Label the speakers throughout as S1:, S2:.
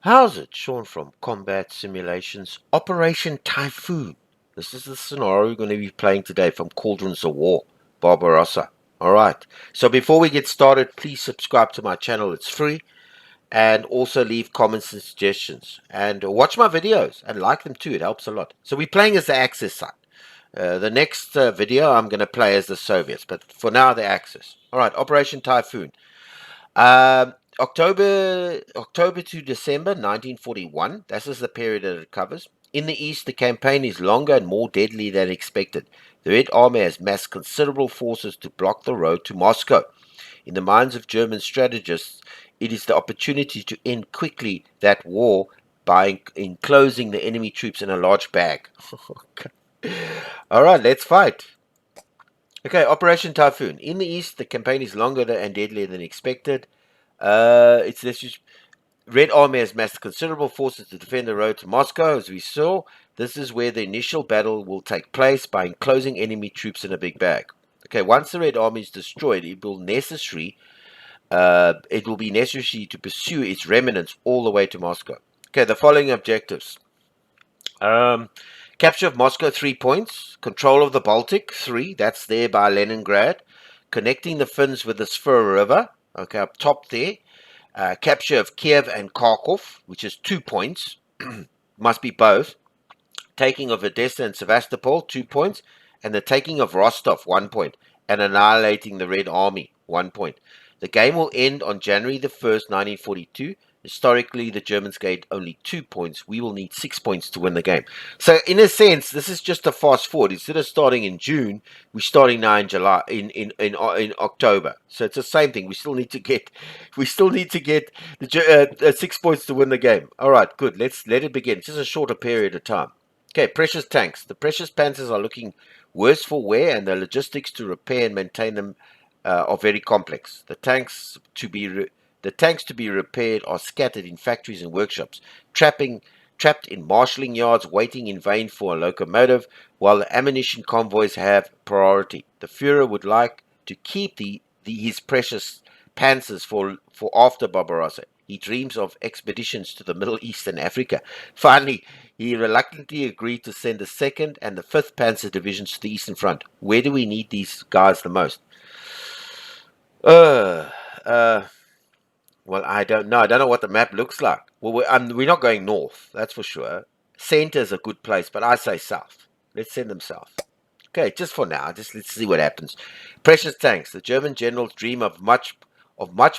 S1: How's it? Sean from Combat Simulations, Operation Typhoon. This is the scenario we're going to be playing today from Cauldrons of War Barbarossa. Alright, so before we get started, please subscribe to my channel, it's free. And also leave comments and suggestions. And watch my videos and like them too, it helps a lot. So we're playing as the Axis side. The next video I'm going to play as the Soviets, but for now the Axis. Alright, Operation Typhoon. October to December 1941. This is the period that it covers. In the east, the campaign is longer and more deadly than expected. The Red Army has massed considerable forces to block the road to Moscow. In the minds of German strategists, it is the opportunity to end quickly that war by enclosing the enemy troops in a large bag. All right, let's fight. Okay, Operation Typhoon. In the east, the campaign is longer and deadlier than expected. It's this Red Army has massed considerable forces to defend the road to Moscow, as we saw. This is where the initial battle will take place by enclosing enemy troops in a big bag. Okay, once the Red Army is destroyed, it will be necessary to pursue its remnants all the way to Moscow. Okay, the following objectives. Capture of Moscow, 3 points. Control of the Baltic, 3. That's there by Leningrad. Connecting the Finns with the Svir River. Okay, up top there. Capture of Kiev and Kharkov, which is 2 points. Must be both. Taking of Odessa and Sevastopol, 2 points. And the taking of Rostov, 1 point. And annihilating the Red Army, 1 point. The game will end on January the 1st, 1942. Historically, the Germans gained only 2 points. We will need 6 points to win the game. So, in a sense, this is just a fast forward. Instead of starting in June, we're starting now in July, in October. So it's the same thing. We still need to get the 6 points to win the game. All right, good. Let it begin. It's just a shorter period of time. Okay, precious tanks. The precious panzers are looking worse for wear, and the logistics to repair and maintain them are very complex. The tanks to be repaired are scattered in factories and workshops, trapped in marshalling yards, waiting in vain for a locomotive, while the ammunition convoys have priority. The Führer would like to keep his precious panzers for after Barbarossa. He dreams of expeditions to the Middle East and Africa. Finally, he reluctantly agreed to send the 2nd and the 5th Panzer Divisions to the Eastern Front. Where do we need these guys the most? Well, I don't know. I don't know what the map looks like. Well, we're not going north, that's for sure. Center is a good place, but I say south. Let's send them south. Okay, just for now. Let's see what happens. Precious tanks. The German generals dream of much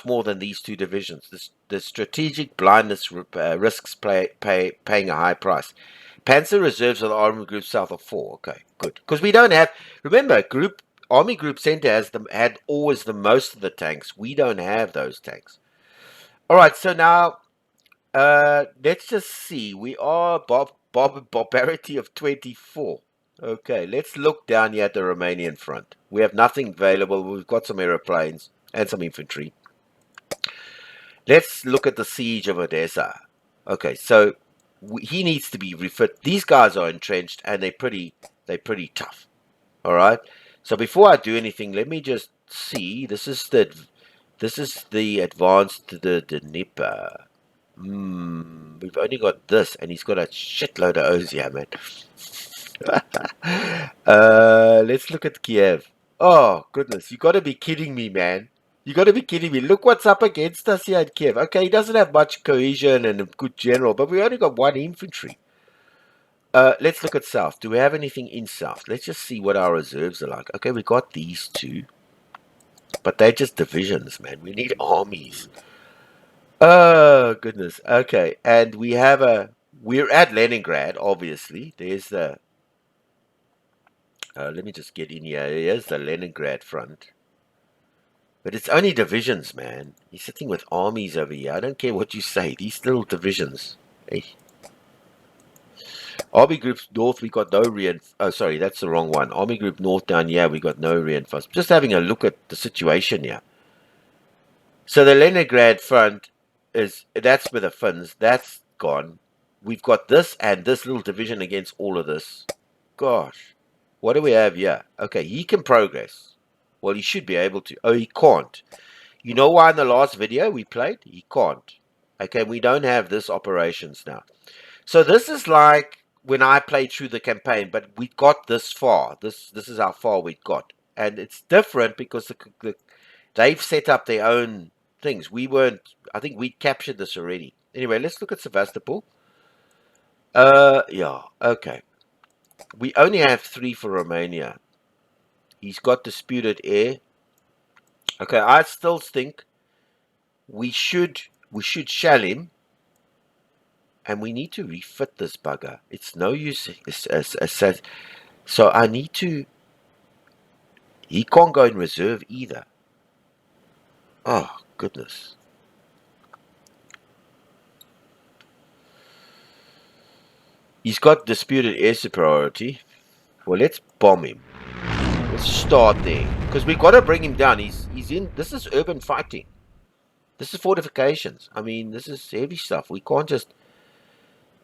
S1: more than these 2 divisions. The strategic blindness risks paying a high price. Panzer reserves of the army group south of 4. Okay, good. Because we don't have. Remember, Army Group Center had always the most of the tanks. We don't have those tanks. All right, so now let's just see. We are barbarity of 24. Okay, let's look down here at the Romanian front. We have nothing available. We've got some aeroplanes and some infantry. Let's look at the siege of Odessa. Okay, so he needs to be refit. These guys are entrenched and they're pretty tough. All right. So before I do anything, let me just see. This is the advance to the Dnieper. We've only got this, and he's got a shitload of O's here, man. Let's look at Kiev. Oh, goodness. You got to be kidding me, man. You got to be kidding me. Look what's up against us here at Kiev. Okay, he doesn't have much cohesion and a good general, but we only got 1 infantry. Let's look at south. Do we have anything in south? Let's just see what our reserves are like. Okay, we got these 2. But they're just divisions, man. We need armies. Oh, goodness. Okay, and we're at Leningrad, obviously. There's the... let me just get in here. Here's the Leningrad front. But it's only divisions, man. He's sitting with armies over here. I don't care what you say. These little divisions. Hey. Army Group North, we got no reinforcements. Oh, sorry, that's the wrong one. Army Group North down here, we got no reinforcements. Just having a look at the situation here. So the Leningrad front that's with the Finns. That's gone. We've got this and this little division against all of this. Gosh. What do we have here? Okay, he can progress. Well, he should be able to. Oh, he can't. You know why in the last video we played? He can't. Okay, we don't have this operations now. So this is like when I played through the campaign, but we got this far. This is how far we got. And it's different because they've set up their own things. We weren't, I think we captured this already. Anyway, let's look at Sevastopol. Yeah, okay. We only have 3 for Romania. He's got disputed air. Okay, I still think we should shell him, and we need to refit this bugger. It's no use. So I need to. He can't go in reserve either. Oh goodness. He's got disputed air superiority. Well, let's bomb him. Let's start there because we got to bring him down. He's in. This is urban fighting. This is fortifications. I mean, this is heavy stuff. We can't just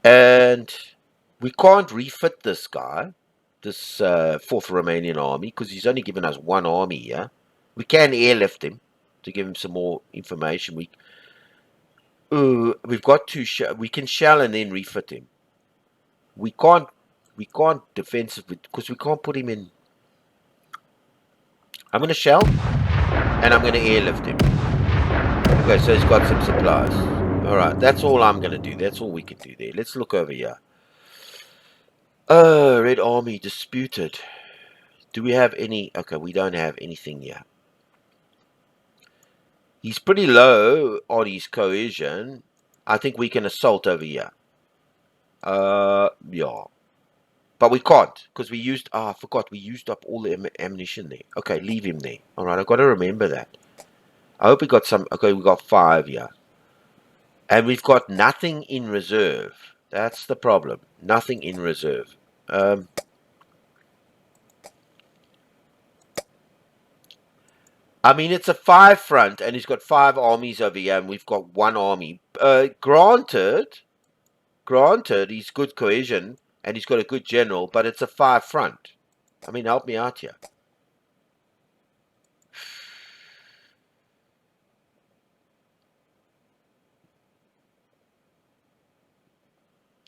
S1: and we can't refit this guy, this 4th Romanian army, because he's only given us 1 army here. We can airlift him to give him some more information. We've got to we can shell and then refit him. We can't defensive because we can't put him in. I'm going to shell and I'm going to airlift him. Okay, so he's got some supplies. All right, that's all I'm going to do. That's all we can do there. Let's look over here. Red Army disputed. Do we have any? Okay, we don't have anything here. He's pretty low on his cohesion. I think we can assault over here. Yeah. But we can't, because we used, I forgot, we used up all the ammunition there. Okay, leave him there. Alright, I've got to remember that. I hope we got some, okay, we got 5 here. And we've got nothing in reserve. That's the problem. Nothing in reserve. I mean, it's a 5 front, and he's got 5 armies over here, and we've got 1 army. Granted, he's good cohesion, and he's got a good general, but it's a 5 front. I mean, help me out here.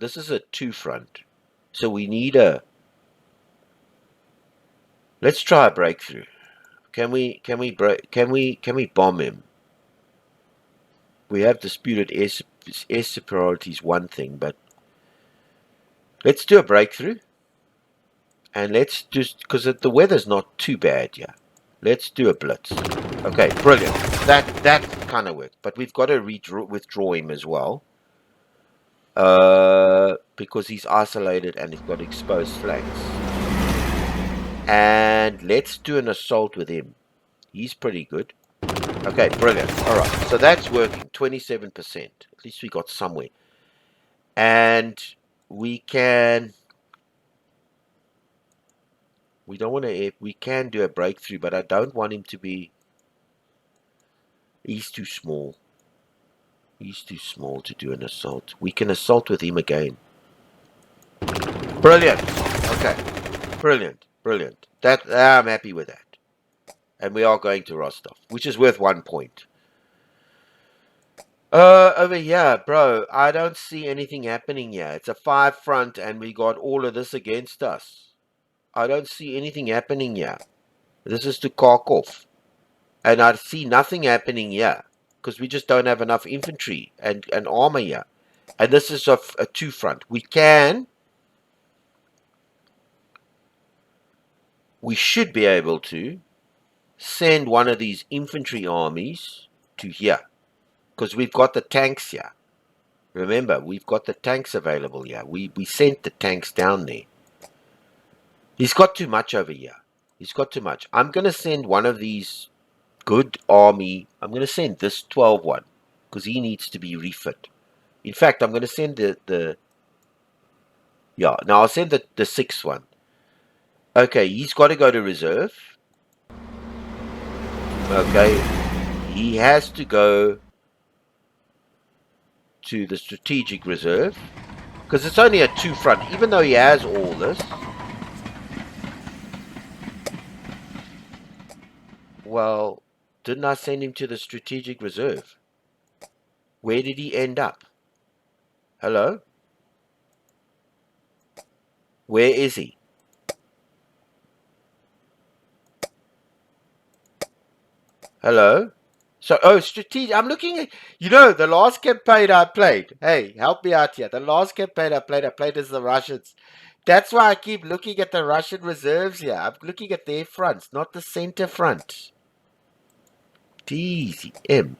S1: This is a 2 front, so we need a. Let's try a breakthrough. Can we bomb him? We have disputed air superiority is one thing, but let's do a breakthrough. And let's just, because the weather's not too bad here. Let's do a blitz. Okay, brilliant. That kind of worked. But we've got to withdraw him as well. Because he's isolated and he's got exposed flanks. And let's do an assault with him. He's pretty good. Okay, brilliant. Alright, so that's working. 27%. At least we got somewhere. And we can... We don't want to... We can do a breakthrough, but I don't want him to be... He's too small. He's too small to do an assault. We can assault with him again. Brilliant. Okay. Brilliant. Brilliant. I'm happy with that. And we are going to Rostov, which is worth 1 point. Over here, bro, I don't see anything happening here. It's a 5 front and we got all of this against us. I don't see anything happening here. This is to Kharkov. And I see nothing happening here. Because we just don't have enough infantry and armor here. And this is a 2 front. We should be able to send one of these infantry armies to here. Because we've got the tanks here. Remember, we've got the tanks available here. We sent the tanks down there. He's got too much over here. He's got too much. I'm going to send one of these good army. I'm going to send this 12 one. Because he needs to be refit. In fact, I'm going to send the yeah, now I'll send the 6th one. Okay, he's got to go to reserve. Okay, he has to go to the strategic reserve. Because it's only a 2 front, even though he has all this. Well, didn't I send him to the strategic reserve? Where did he end up? Hello? Where is he? Hello? So, oh, strategic. I'm looking at, the last campaign I played. Hey, help me out here. The last campaign I played as the Russians. That's why I keep looking at the Russian reserves here. I'm looking at their fronts, not the center front. DZM.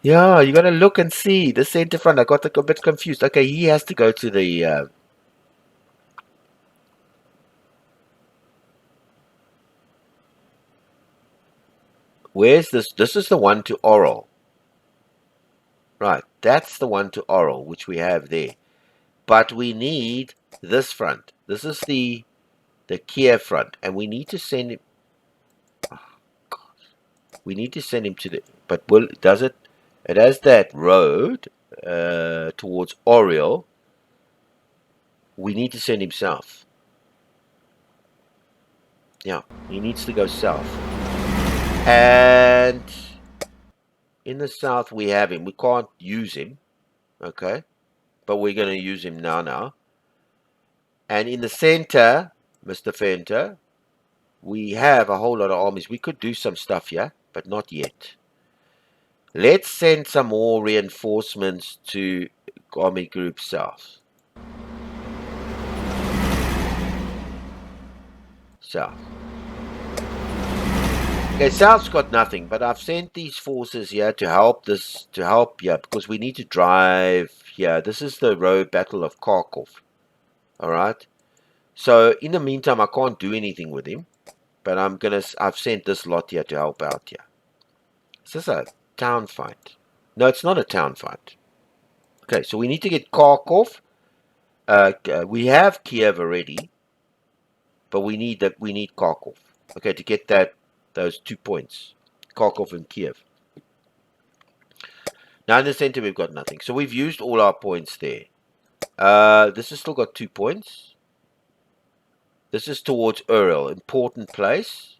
S1: Yeah, you gotta look and see the center front. I got a bit confused. Okay, he has to go to the. Where's this? This is the one to Oral. Right, that's the one to Oral, which we have there. But we need this front. This is the Kiev front, and we need to send him. Oh, God. We need to send him to the. But will does it? It has that road towards Oriel. We need to send him south. Yeah, he needs to go south. And in the south we have him. We can't use him, okay? But we're going to use him now. And in the center, Mr. Fenter, we have a whole lot of armies. We could do some stuff here, but not yet. Let's send some more reinforcements to Army Group South. South. Okay, South's got nothing, but I've sent these forces here to help because we need to drive here. This is the road battle of Kharkov. Alright? So in the meantime I can't do anything with him. But I've sent this lot here to help out here. Is this a town fight? No, it's not a town fight. Okay, so we need to get Kharkov. We have Kiev already, but we need Kharkov. Okay, to get those 2 points, Kharkov and Kiev. Now in the center we've got nothing, so we've used all our points there. This has still got 2 points. This is towards Urel, important place.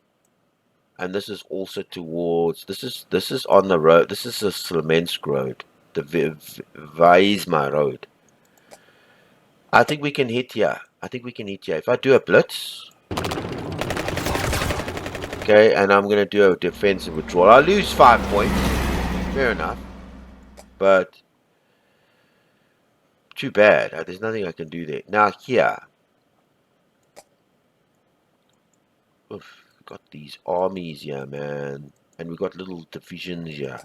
S1: And this is also towards, this is on the road, this is the Slemensk road, the Vaizma road. I think we can hit here. If I do a blitz, okay, and I'm going to do a defensive withdrawal, I'll lose 5 points, fair enough, but too bad, there's nothing I can do there. Now here, oof, we've got these armies here, man, and we've got little divisions here.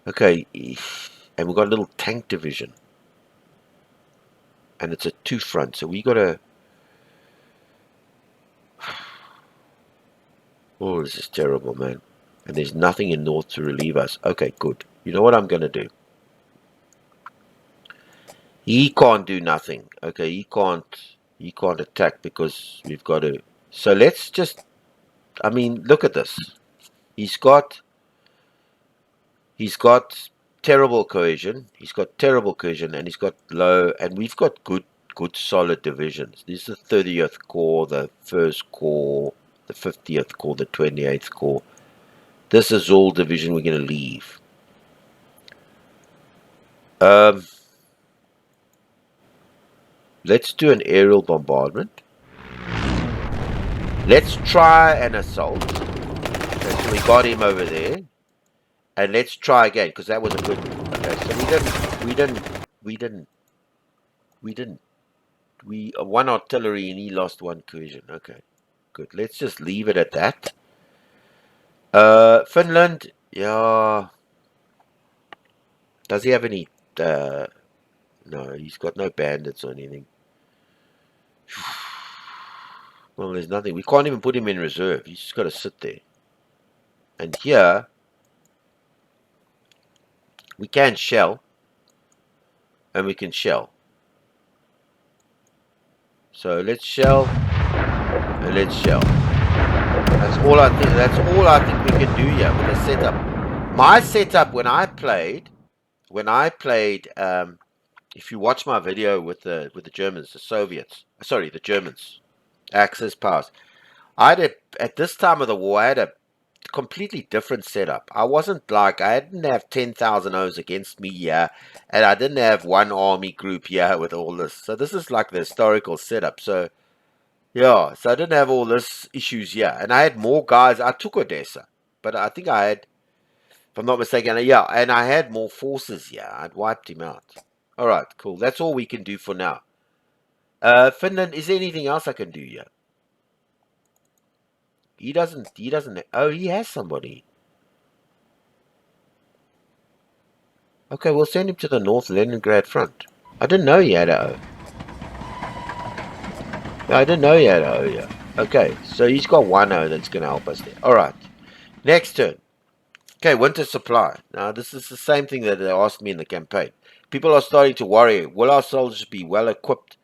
S1: Okay, and we've got a little tank division. And it's a 2 front, so we gotta. Oh, this is terrible, man. And there's nothing in north to relieve us. Okay, good. You know what I'm gonna do? He can't do nothing. Okay, he can't attack because we've got to. So let's just. I mean, look at this. He's got terrible cohesion. And he's got low, and we've got good solid divisions. This is the 30th Corps, the 1st Corps, the 50th Corps, the 28th Corps. This is all division we're going to leave. Let's do an aerial bombardment. Let's try an assault. Okay, so we got him over there. And let's try again, because that was a good. Okay, so we one artillery and he lost 1 cohesion. Okay, good. Let's just leave it at that. Finland, yeah. Does he have any? No, he's got no bandits or anything. Well, there's nothing. We can't even put him in reserve. He's just got to sit there. And here, we can shell. And we can shell. So let's shell. And let's shell. That's all I think we can do here with the setup. My setup when I played, if you watch my video with the Germans, the Germans, Axis powers, at this time of the war, I had completely different setup. I wasn't like, I didn't have 10,000 O's against me here, and I didn't have one army group here with all this. So this is like the historical setup. So yeah, so I didn't have all this issues here, and I had more guys. I took Odessa, but I think I had, if I'm not mistaken, yeah, and I had more forces here. I'd wiped him out. All right, cool. That's all we can do for now. Finland, is there anything else I can do here? He doesn't, oh, he has somebody. Okay, we'll send him to the North Leningrad front. I didn't know he had a O. I didn't know he had a O, yeah. Okay, so he's got one O that's going to help us there. All right, next turn. Okay, winter supply. Now, this is the same thing that they asked me in the campaign. People are starting to worry, will our soldiers be well equipped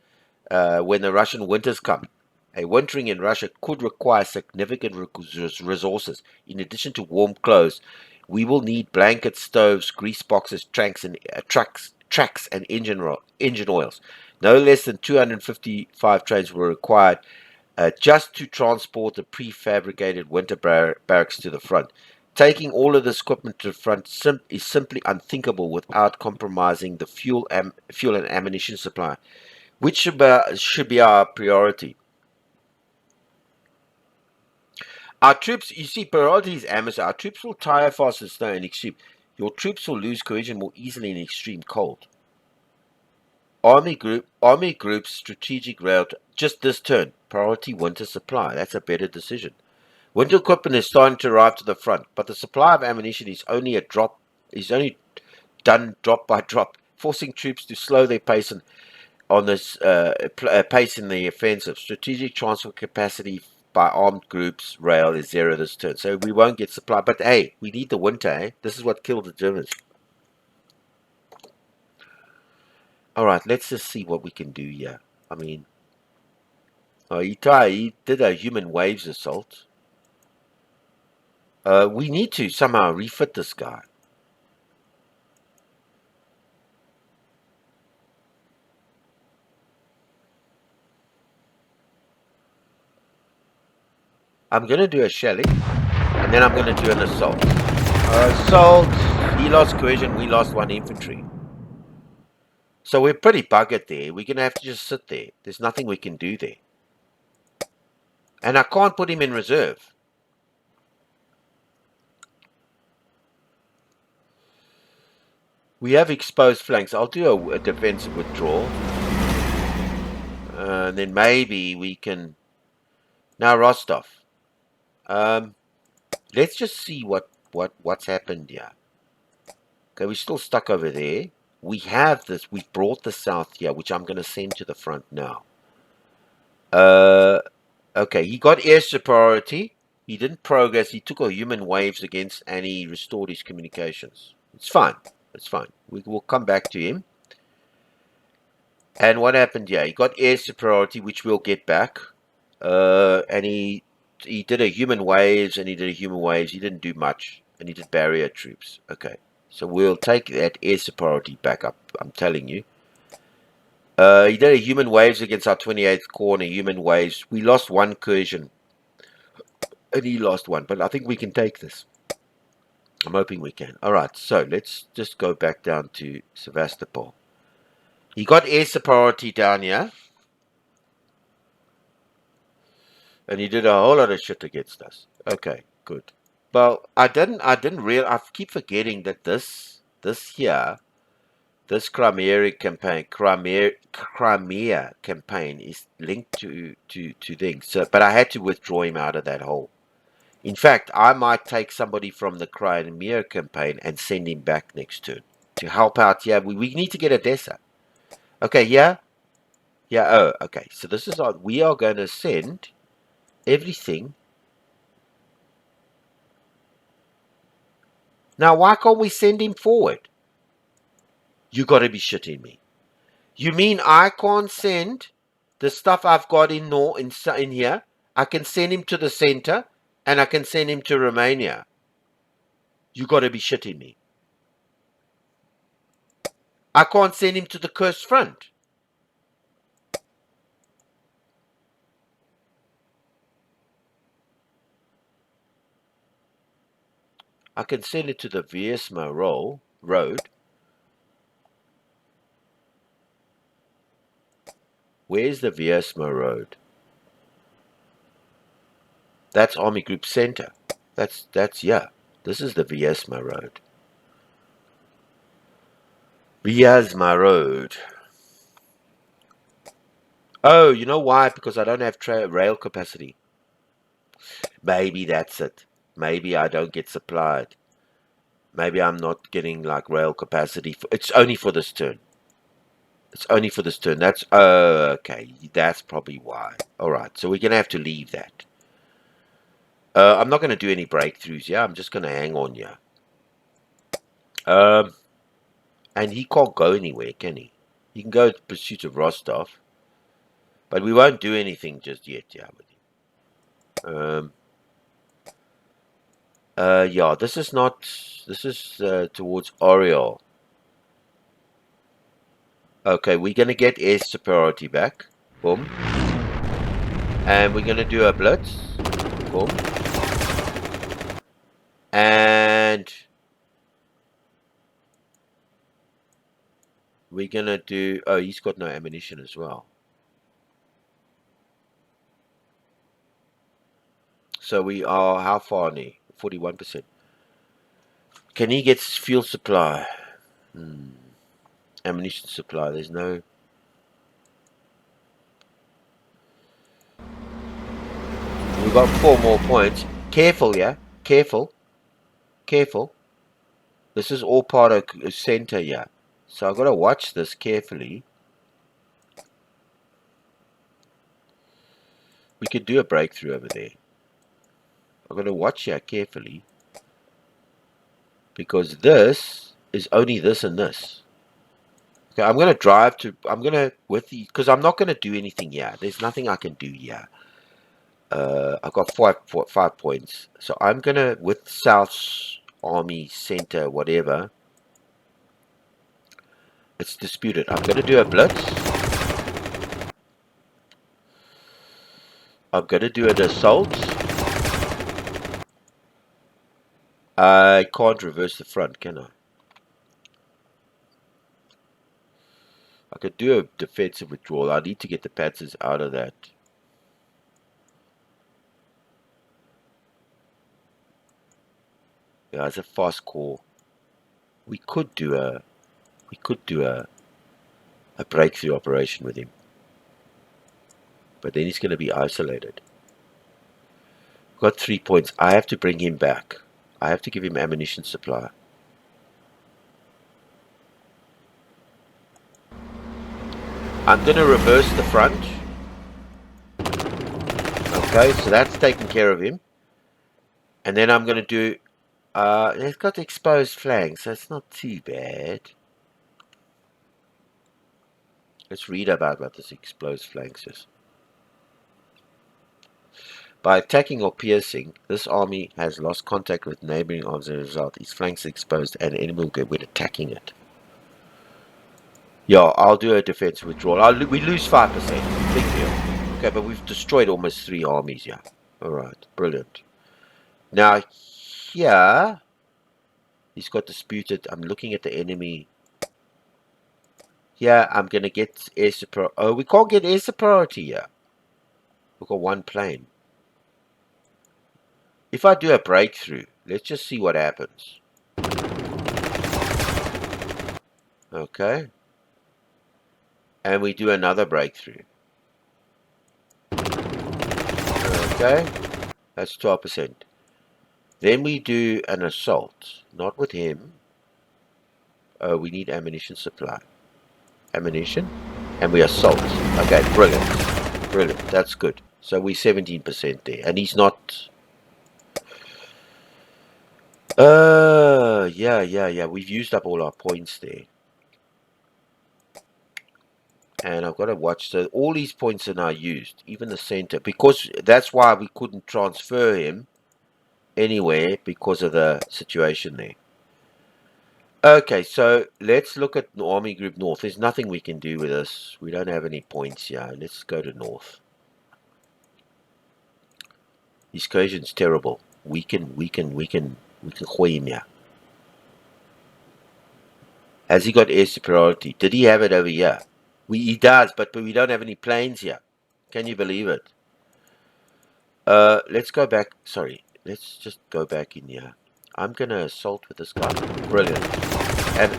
S1: when the Russian winters come? A wintering in Russia could require significant resources. In addition to warm clothes, we will need blankets, stoves, grease boxes, tracks, and engine oils. No less than 255 trains were required just to transport the prefabricated winter barracks to the front. Taking all of this equipment to the front is simply unthinkable without compromising the fuel and ammunition supply, which should be our priority. Our troops, you see, priority is ammunition. Our troops will tire faster in snow and extreme. Your troops will lose cohesion more easily in extreme cold. Army groups, strategic rail. Just this turn, priority winter supply. That's a better decision. Winter equipment is starting to arrive to the front, but the supply of ammunition is only done drop by drop, forcing troops to slow their pace on this pace in the offensive. Strategic transfer capacity by armed groups rail is zero this turn, so we won't get supply. But hey, we need the winter. This is what killed the Germans. All right, let's just see what we can do here. I mean, he did a human waves assault. We need to somehow refit this guy. I'm going to do a shelling, and then I'm going to do an assault. Assault, he lost cohesion, we lost one infantry. So we're pretty buggered there. We're going to have to just sit there. There's nothing we can do there. And I can't put him in reserve. We have exposed flanks. I'll do a defensive withdrawal. And then maybe we can... Now Rostov. Let's just see what's happened here. Okay, we're still stuck over there. We have this. We've brought the south here, which I'm going to send to the front now. Okay, he got air superiority. He didn't progress. He took a human waves against, and he restored his communications. It's fine. It's fine. We will come back to him. And what happened here? He got air superiority, which we'll get back. And he did a human waves, and he did a human waves. He didn't do much, and he did barrier troops. Okay, so we'll take that air superiority back up. I'm telling you. He did a human waves against our 28th Corps and a human waves. We lost one incursion. And he lost one. But I think we can take this. I'm hoping we can. Alright, so let's just go back down to Sevastopol. He got air superiority down here. And he did a whole lot of shit against us. Okay, good. Well, I keep forgetting that this here, this Crimea campaign is linked to things. So, but I had to withdraw him out of that hole. In fact, I might take somebody from the Crimea campaign and send him back next turn to help out. Yeah, we need to get Odessa. Okay, yeah. Yeah, oh, okay. So this is we are going to send everything. Now, why can't we send him forward? You got to be shitting me. You mean I can't send the stuff I've got in here? I can send him to the center, and I can send him to Romania. You got to be shitting me. I can't send him to the Kursk front. I can send it to the Viesma road. Where's the Viesma road? That's Army Group Center. That's yeah. This is the Viesma road. Viesma road. Oh, you know why? Because I don't have rail capacity. Maybe that's it. Maybe I don't get supplied. Maybe I'm not getting like rail capacity. It's only for this turn. It's only for this turn. That's okay. That's probably why. All right. So we're gonna have to leave that. I'm not gonna do any breakthroughs. Yeah, I'm just gonna hang on. Yeah. Um, and he can't go anywhere, can he? He can go to pursuit of Rostov, but we won't do anything just yet. Yeah, with him. Yeah. This is not. This is towards Oriole. Okay, we're gonna get air superiority back. Boom. And we're gonna do a blitz. Boom. And we're gonna do. Oh, he's got no ammunition as well. So we are how far now? 41%. Can he get fuel supply? Ammunition supply. There's no. We've got 4 more points. Careful, yeah. Careful. Careful. This is all part of center, yeah. So I've got to watch this carefully. We could do a breakthrough over there. I've got to watch here carefully. Because this is only this and this. Okay, I'm going to drive to... I'm going to... Because I'm not going to do anything here. There's nothing I can do here. I've got 5 points. So I'm going to... With South's Army Center, whatever... It's disputed. I'm going to do a blitz. I'm going to do an assault. I can't reverse the front, can I? I could do a defensive withdrawal. I need to get the Panzers out of that. Yeah, it's a fast call. We could do a breakthrough operation with him. But then he's going to be isolated. Got 3 points. I have to bring him back. I have to give him ammunition supply. I'm going to reverse the front. Okay, so that's taking care of him. And then I'm going to do... it's got exposed flanks, so it's not too bad. Let's read about what this exposed flanks is. By attacking or piercing, this army has lost contact with neighboring arms as a result. Its flanks are exposed and the enemy will go when attacking it. Yeah, I'll do a defense withdrawal. We lose 5%. Big deal. Okay, but we've destroyed almost 3 armies, yeah. Alright, brilliant. Now, here, he's got disputed. I'm looking at the enemy. Here, I'm going to get air superiority. Oh, we can't get air superiority here. We've got 1 plane. If I do a breakthrough, let's just see what happens. Okay. And we do another breakthrough. Okay. That's 12%. Then we do an assault. Not with him. Oh, we need ammunition supply. Ammunition. And we assault. Okay, brilliant. Brilliant. That's good. So we're 17% there. And he's not... Yeah. We've used up all our points there. And I've got to watch. So all these points are now used. Even the center. Because that's why we couldn't transfer him anywhere. Because of the situation there. Okay, so let's look at Army Group North. There's nothing we can do with this. We don't have any points here. Let's go to North. His cohesion's terrible. Weaken. We can hui him here. Has he got air superiority? Did he have it over here? He does, but we don't have any planes here. Can you believe it? Let's go back. Sorry, let's just go back in here. I'm gonna assault with this guy. Brilliant. And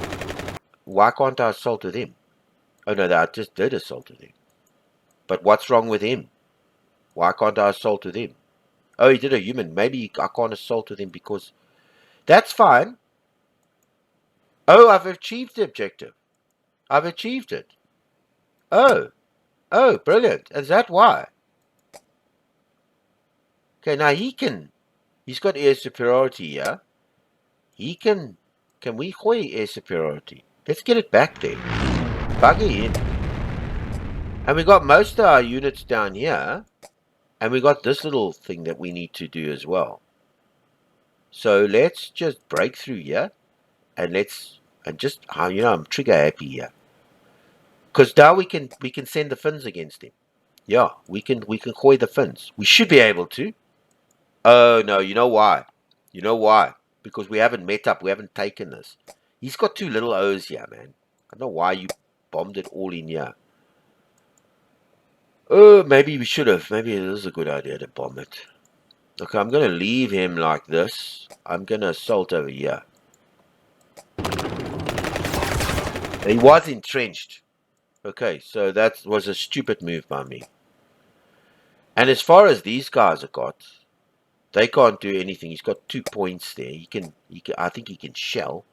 S1: why can't I assault with him? Oh no, I just did assault with him. But what's wrong with him? Why can't I assault with him? Oh, he did a human. Maybe I can't assault with him because... That's fine. Oh, I've achieved the objective. I've achieved it. Oh. Oh, brilliant. Is that why? Okay, now he can... He's got air superiority here. He can... Can we hui air superiority? Let's get it back there. Buggy in. And we got most of our units down here. And we got this little thing that we need to do as well. So let's just break through here. And let's... And just... You know, I'm trigger happy here. Because now we can send the Finns against him. Yeah, we can hui the Finns. We should be able to. Oh no, you know why? You know why? Because we haven't met up, we haven't taken this. He's got two little O's here, man. I don't know why you bombed it all in here. Oh, maybe we should have. Maybe it is a good idea to bomb it. Okay, I'm going to leave him like this. I'm going to assault over here. He was entrenched. Okay, so that was a stupid move by me. And as far as these guys have got, they can't do anything. He's got 2 points there. He can. I think he can shell.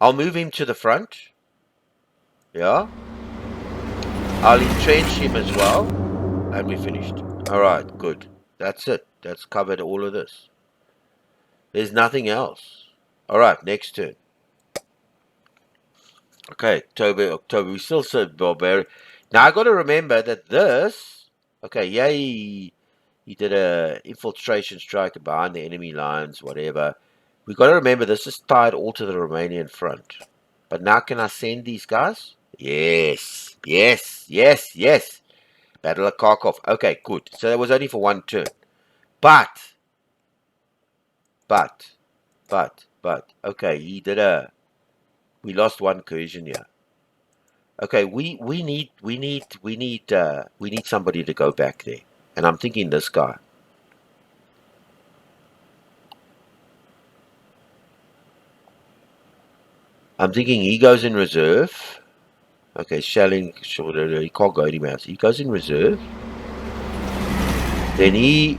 S1: I'll move him to the front. Yeah. I'll entrench him as well. And we're finished. Alright, good. That's it. That's covered all of this. There's nothing else. Alright, next turn. Okay, October. We still serve barbarian. Now I got to remember that this... Okay, yeah, he did a infiltration strike behind the enemy lines, whatever. We got to remember this is tied all to the Romanian front. But now can I send these guys? Yes, yes, yes, yes. Battle of Kharkov. Okay, good. So that was only for one turn. But, okay, he did a... We lost one cohesion here. Okay, we need somebody to go back there. And I'm thinking this guy. I'm thinking he goes in reserve. Okay, shelling, he can't go anywhere else. He goes in reserve. Then he's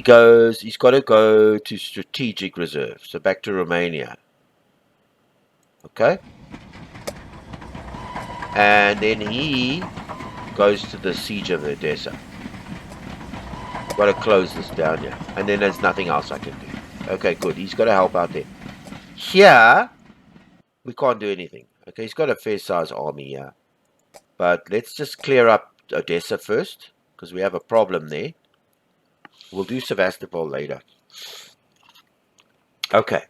S1: got to go to strategic reserve. So back to Romania. Okay. And then he goes to the siege of Odessa. Got to close this down here. And then there's nothing else I can do. Okay, good. He's got to help out there. Here, we can't do anything. Okay, he's got a fair size army here. But let's just clear up Odessa first. Because we have a problem there. We'll do Sevastopol later. Okay.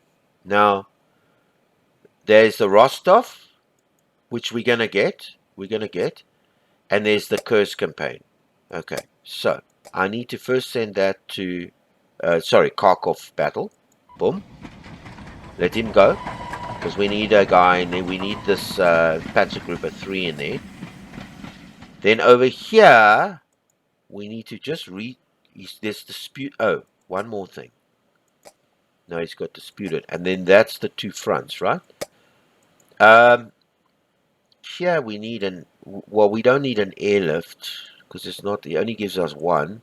S1: Now, there's the Rostov, which we're going to get. And there's the Kursk campaign. Okay. So, I need to first send that to... Kharkov battle. Boom. Let him go. Because we need a guy in there. We need this Panzer Group of 3 in there. Then over here, we need to just read... There's dispute... Oh, one more thing. No, he's got disputed. And then that's the two fronts, right? Here we need an... Well, we don't need an airlift. Because it's not... It only gives us one.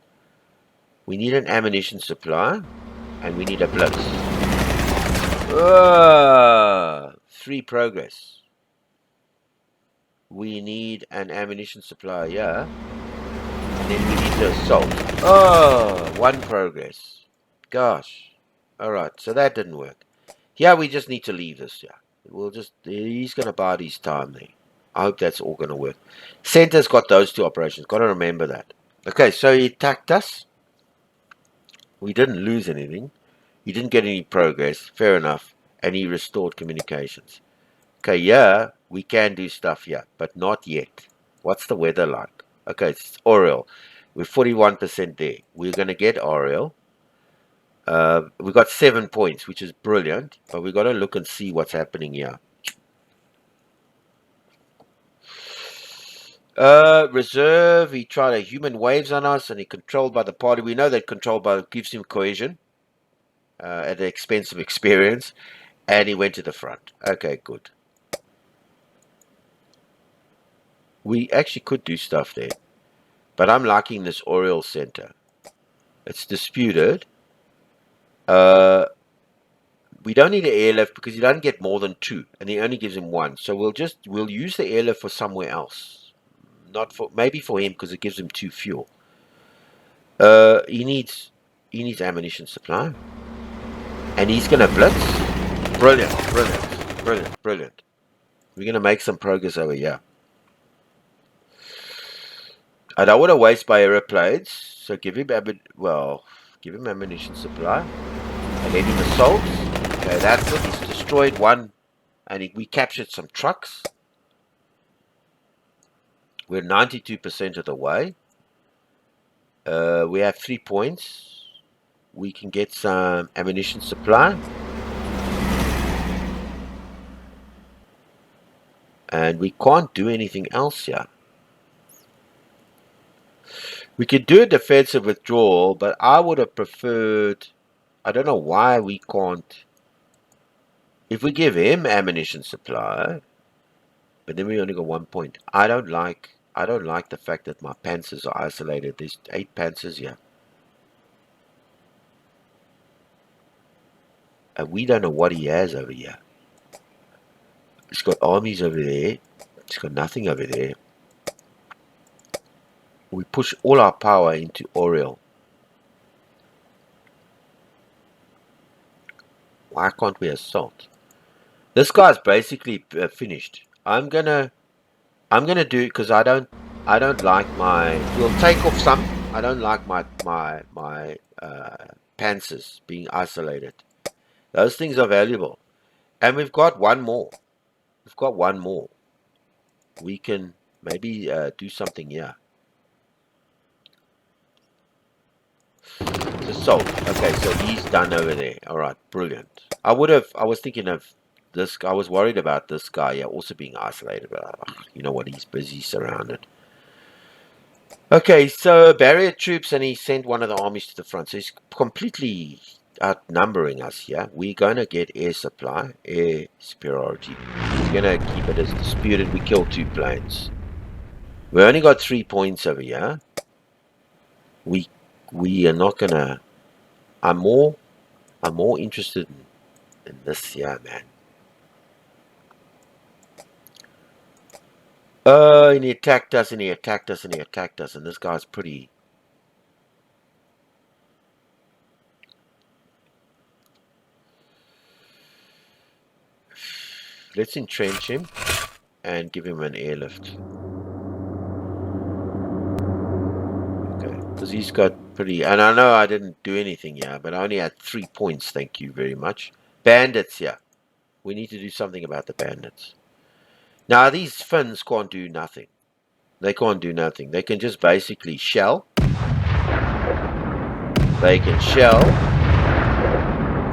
S1: We need an ammunition supply. And we need a blitz. 3 progress. We need an ammunition supply here. And then we need to assault. 1 progress. Gosh. Alright, so that didn't work. Here we just need to leave this here. He's going to buy his time there. I hope that's all going to work. Center's got those 2 operations. Got to remember that. Okay, so he attacked us. We didn't lose anything. He didn't get any progress. Fair enough. And he restored communications. Okay, yeah, we can do stuff here, but not yet. What's the weather like? Okay, it's Oriel. We're 41% there. We're going to get Oriel. We got 7 points, which is brilliant, but we got to look and see what's happening here. Reserve, he tried a human waves on us and he controlled by the party. We know that controlled by gives him cohesion at the expense of experience, and he went to the front. Okay, good. We actually could do stuff there, but I'm liking this Oriel Center. It's disputed. We don't need an airlift because he doesn't get more than 2, and he only gives him 1. So we'll use the airlift for somewhere else. Not for maybe for him because it gives him 2 fuel. He needs ammunition supply, and he's gonna blitz. Brilliant, brilliant, brilliant, brilliant. We're gonna make some progress over here. I don't want to waste my aeroplanes, so give him ammunition supply. And let him assault. Okay, that's it. He's destroyed 1, and we captured some trucks. We're 92% of the way. We have 3 points. We can get some ammunition supply. And we can't do anything else here. We could do a defensive withdrawal, but I would have preferred... I don't know why we can't... If we give him ammunition supply, but then we only got 1 point. I don't like the fact that my panzers are isolated. There's 8 panzers here. And we don't know what he has over here. He's got armies over there. He's got nothing over there. We push all our power into Oriel. Why can't we assault? This guy's basically finished. I'm gonna do it because I don't like my. We'll take off some. I don't like my panzers being isolated. Those things are valuable, and we've got 1 more. We've got 1 more. We can maybe do something here. Assault. Okay, so he's done over there. All right, brilliant. I was thinking of this. I was worried about this guy here also being isolated. But you know what? He's busy, surrounded. Okay, so barrier troops, and he sent 1 of the armies to the front. So he's completely outnumbering us here. We're going to get air supply, air superiority. We're going to keep it as disputed. We killed 2 planes. We only got 3 points over here. We are not going to... I'm more interested in this here, man. And he attacked us, and he attacked us, and he attacked us, and this guy's pretty... Let's entrench him and give him an airlift. Okay, because he's got pretty... And I know I didn't do anything here, but I only had 3 points, thank you very much. Bandits here. We need to do something about the bandits. Now, these Finns can't do nothing. They can't do nothing. They can just basically shell. They can shell.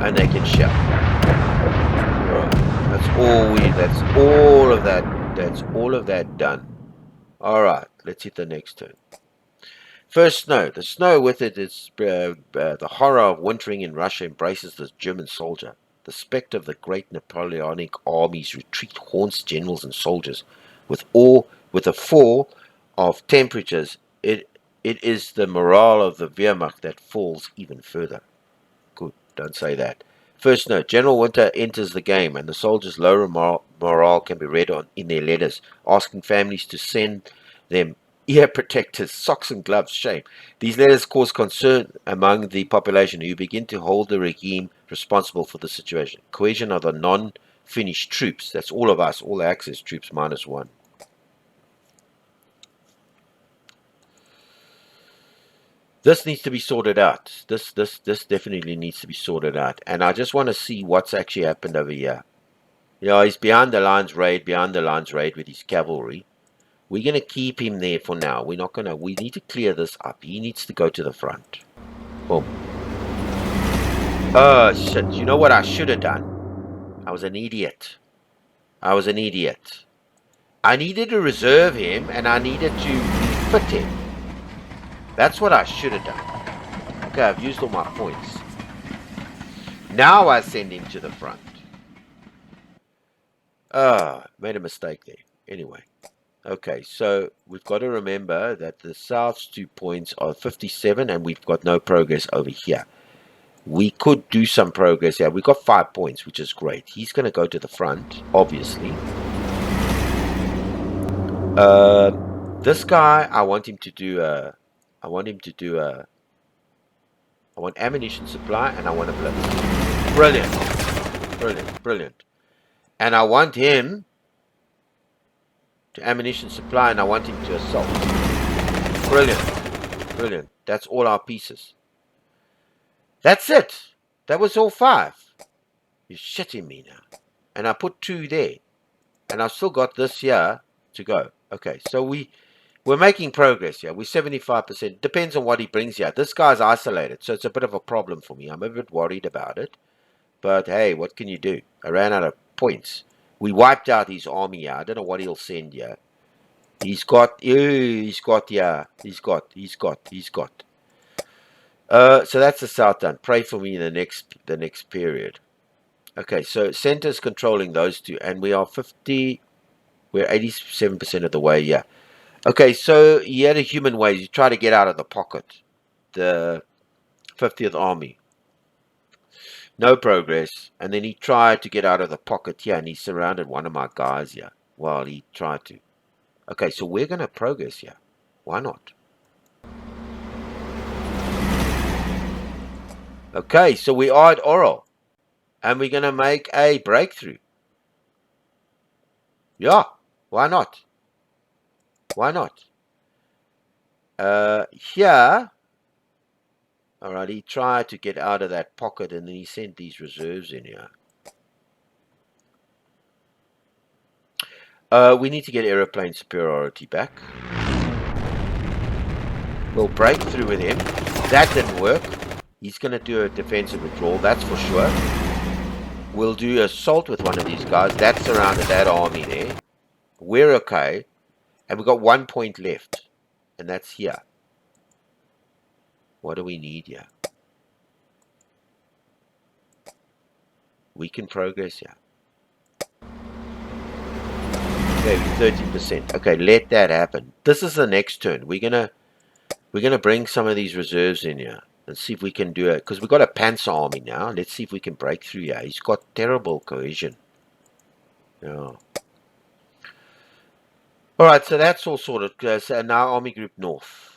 S1: And they can shell. Right. That's all of that. That's all of that done. Alright, let's hit the next turn. First snow. The snow with it is the horror of wintering in Russia embraces the German soldier. The spectre of the great Napoleonic army's retreat haunts generals and soldiers. With a fall of temperatures, it is the morale of the Wehrmacht that falls even further. Good, don't say that. First note, General Winter enters the game, and the soldiers' low morale can be read in their letters, asking families to send them ear protectors, socks and gloves. Shame. These letters cause concern among the population, who begin to hold the regime responsible for the situation. Cohesion of the non-Finnish troops. That's all of us, all Axis troops -1. This needs to be sorted out. This definitely needs to be sorted out. And I just want to see what's actually happened over here. You know, he's behind the lines raid with his cavalry. We're going to keep him there for now. We're not going to... We need to clear this up. He needs to go to the front. Boom. Oh, shit. You know what I should have done? I was an idiot. I was an idiot. I needed to reserve him, and I needed to refit him. That's what I should have done. Okay, I've used all my points. Now I send him to the front. Made a mistake there. Anyway. Okay, so we've got to remember that the South's 2 points are 57, and we've got no progress over here. We could do some progress here. We've got 5 points, which is great. He's going to go to the front, obviously. This guy, I want ammunition supply, and I want a blitz. Brilliant, brilliant, brilliant. And I want him to ammunition supply, and I want him to assault. Brilliant, brilliant. That's all our pieces. That's it. That was all 5. You're shitting me now. And I put 2 there. And I've still got this here to go. Okay, so we're making progress here. We're 75%. Depends on what he brings here. This guy's isolated, so it's a bit of a problem for me. I'm a bit worried about it. But hey, what can you do? I ran out of points. We wiped out his army here. I don't know what he'll send here. He's got. So that's the South done. Pray for me in the next period. Okay, so center's controlling those two, and we are 50. We're 87% of the way. Yeah. Okay, so he had a human ways. He tried to get out of the pocket. The 50th Army. No progress. And then he tried to get out of the pocket here, and he surrounded one of my guys here while he tried to. Okay, so we're going to progress here. Why not? Okay, so we are at Oral. And we're going to make a breakthrough. Yeah, why not? Why not? Here, alright, he tried to get out of that pocket, and then he sent these reserves in here. We need to get aeroplane superiority back. We'll break through with him. That didn't work. He's going to do a defensive withdrawal, that's for sure. We'll do assault with one of these guys. That surrounded that army there. We're okay. And we've got 1 point left. And that's here. What do we need here? We can progress here. Okay, 13%. Okay, let that happen. This is the next turn. We're gonna bring some of these reserves in here and see if we can do it. Because we've got a Panzer army now. Let's see if we can break through here. He's got terrible cohesion. Yeah. Alright, so that's all sorted. So now Army Group North.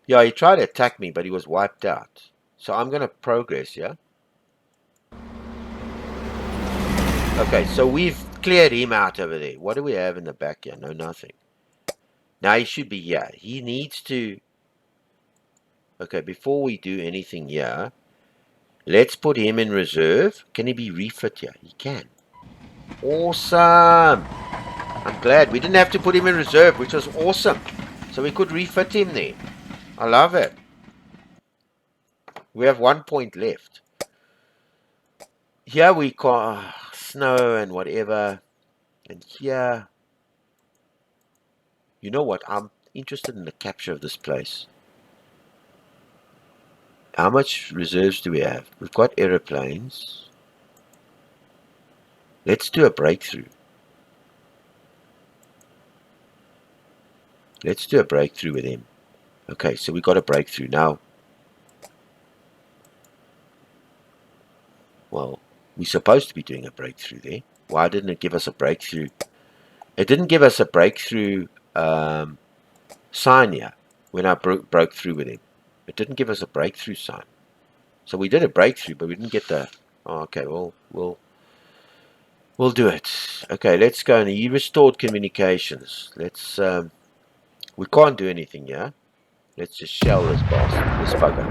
S1: Yeah, he tried to attack me, but he was wiped out. So I'm going to progress, yeah? Okay, so we've cleared him out over there. What do we have in the back here? No, nothing. Now he should be here. He needs to... Okay, before we do anything here, let's put him in reserve. Can he be refit here? He can. Awesome! I'm glad. We didn't have to put him in reserve, which was awesome. So we could refit him there. I love it. We have 1 point left. Here we got snow and whatever. And here... You know what? I'm interested in the capture of this place. How much reserves do we have? We've got aeroplanes. Let's do a breakthrough. Let's do a breakthrough with him. Okay, so we got a breakthrough now. Well, we're supposed to be doing a breakthrough there. Why didn't it give us a breakthrough? It didn't give us a breakthrough sign here when I broke through with him. It didn't give us a breakthrough sign. So we did a breakthrough, but we didn't get the... Oh, okay, well, we'll do it. Okay, let's go. And he restored communications. Let's... we can't do anything here. Let's just shell this bastard. This bugger.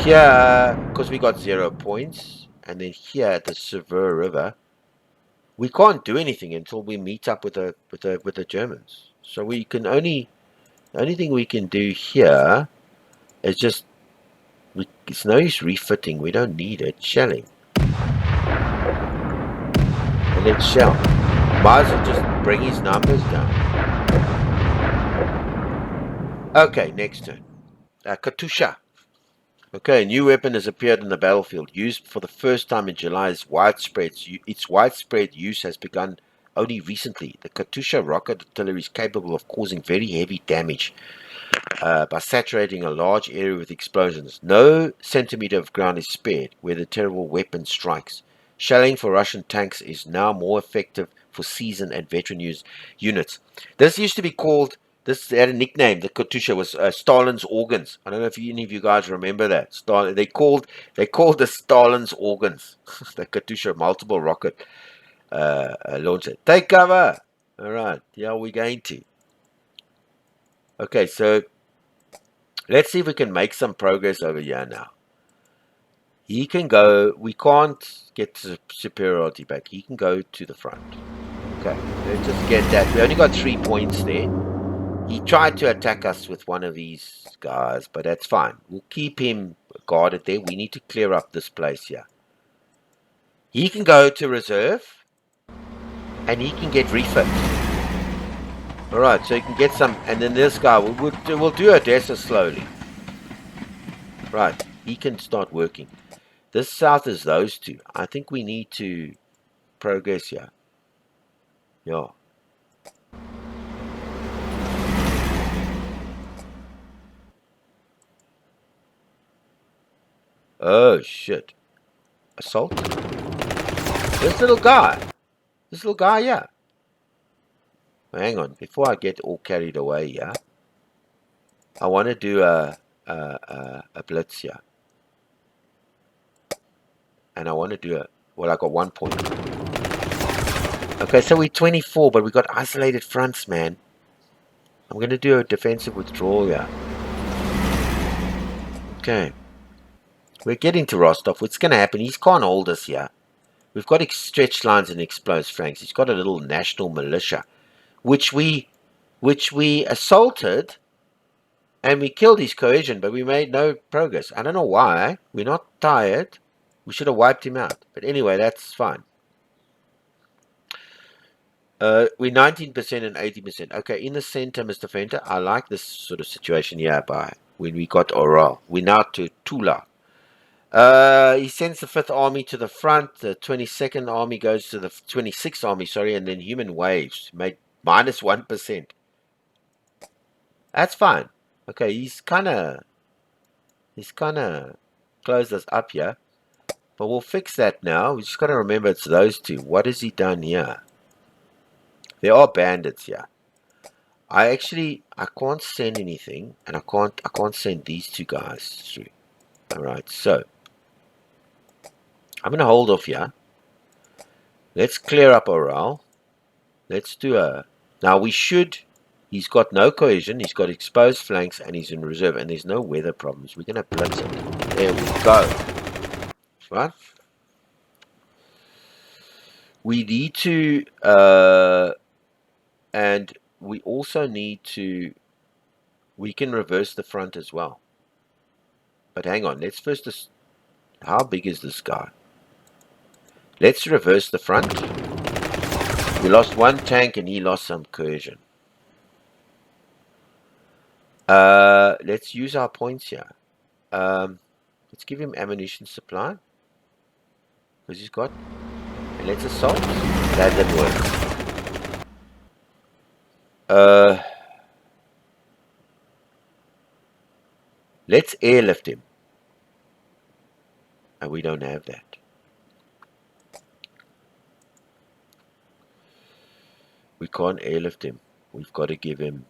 S1: Here, because we got 0 points, and then here at the Severe River, we can't do anything until we meet up with the Germans. So we can only The only thing we can do here is just, it's no use refitting. We don't need it. Shelling. And then shell. Might as well just bring his numbers down. Okay, next turn. Katusha. Okay, a new weapon has appeared in the battlefield. Used for the first time in July, its widespread use has begun only recently. The Katusha rocket artillery is capable of causing very heavy damage by saturating a large area with explosions. No centimeter of ground is spared where the terrible weapon strikes. Shelling for Russian tanks is now more effective for seasoned and veteran units. This used to be called, this had a nickname, the Katusha was Stalin's organs. I don't know if any of you guys remember that. They called the Stalin's organs. The Katusha multiple rocket launcher. Take cover! Alright, yeah, we're going to. Okay, so let's see if we can make some progress over here now. He can go, we can't get superiority back. He can go to the front. Okay, let's just get that. We only got 3 points there. He tried to attack us with one of these guys, but that's fine. We'll keep him guarded there. We need to clear up this place here. He can go to reserve, and he can get refit. Alright, so he can get some, and then this guy, we'll do Odessa slowly. Right, he can start working. This south is those two. I think we need to progress here. Yeah. Oh, shit. Assault? This little guy. Yeah. Hang on. Before I get all carried away, yeah. I want to do a blitz here. And I want to do well, I got 1 point. Okay, so we're 24, but we got isolated fronts, man. I'm going to do a defensive withdrawal here. Okay. We're getting to Rostov. What's going to happen? He can't hold us here. We've got stretched lines and exposed flanks. He's got a little national militia, which we assaulted, and we killed his cohesion, but we made no progress. I don't know why. We're not tired. We should have wiped him out. But anyway, that's fine. We're 19% and 80%. Okay, in the center, Mr. Fenter, I like this sort of situation here when we got Oral. We're now to Tula. He sends the 5th Army to the front. The 22nd Army goes to the 26th Army, sorry, and then human waves made minus 1%. That's fine. Okay, he's kind of closed us up here. But we'll fix that now. We just got to remember it's those two. What has he done here? There are bandits here. I can't send anything, and I can't send these two guys through. Alright, so I'm gonna hold off here. Let's clear up Oral. Let's do now he's got no cohesion, he's got exposed flanks, and he's in reserve, and there's no weather problems. We're gonna blitz it. There we go. Right? We need to and we also need to, we can reverse the front as well. But hang on, let's first, how big is this guy? Let's reverse the front. We lost 1 tank and he lost some cohesion. Let's use our points here. Let's give him ammunition supply. Because he's got, and let's assault. That didn't work. Let's airlift him. And we don't have that. We can't airlift him. We've got to give him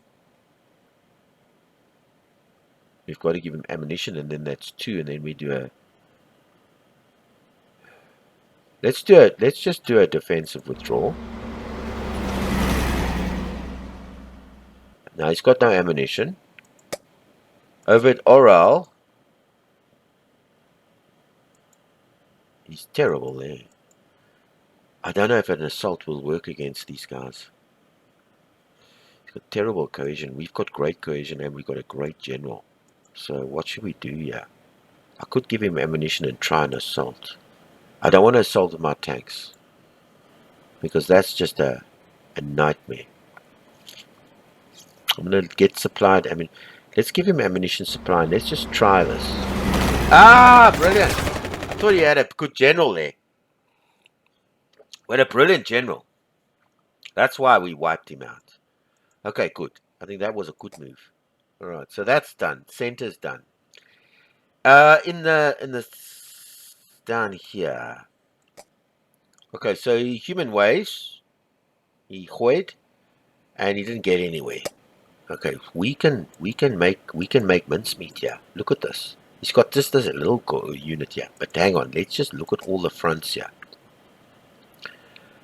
S1: ammunition, and then that's 2, and then we do let's just do a defensive withdrawal. Now he's got no ammunition. Over at Oral, he's terrible there. I don't know if an assault will work against these guys. He's got terrible cohesion. We've got great cohesion and we've got a great general. So what should we do here? I could give him ammunition and try an assault. I don't want to assault my tanks, because that's just a nightmare. I'm going to get supplied. I mean, let's give him ammunition supply and let's just try this. Ah, brilliant. I thought he had a good general there. We had a brilliant general. That's why we wiped him out. Okay, good. I think that was a good move. All right, so that's done. Center's done. In the down here. Okay, so human waves. He hoid, and he didn't get anywhere. Okay, we can make mincemeat here. Look at this. He's got just this little unit here. But hang on, let's just look at all the fronts here.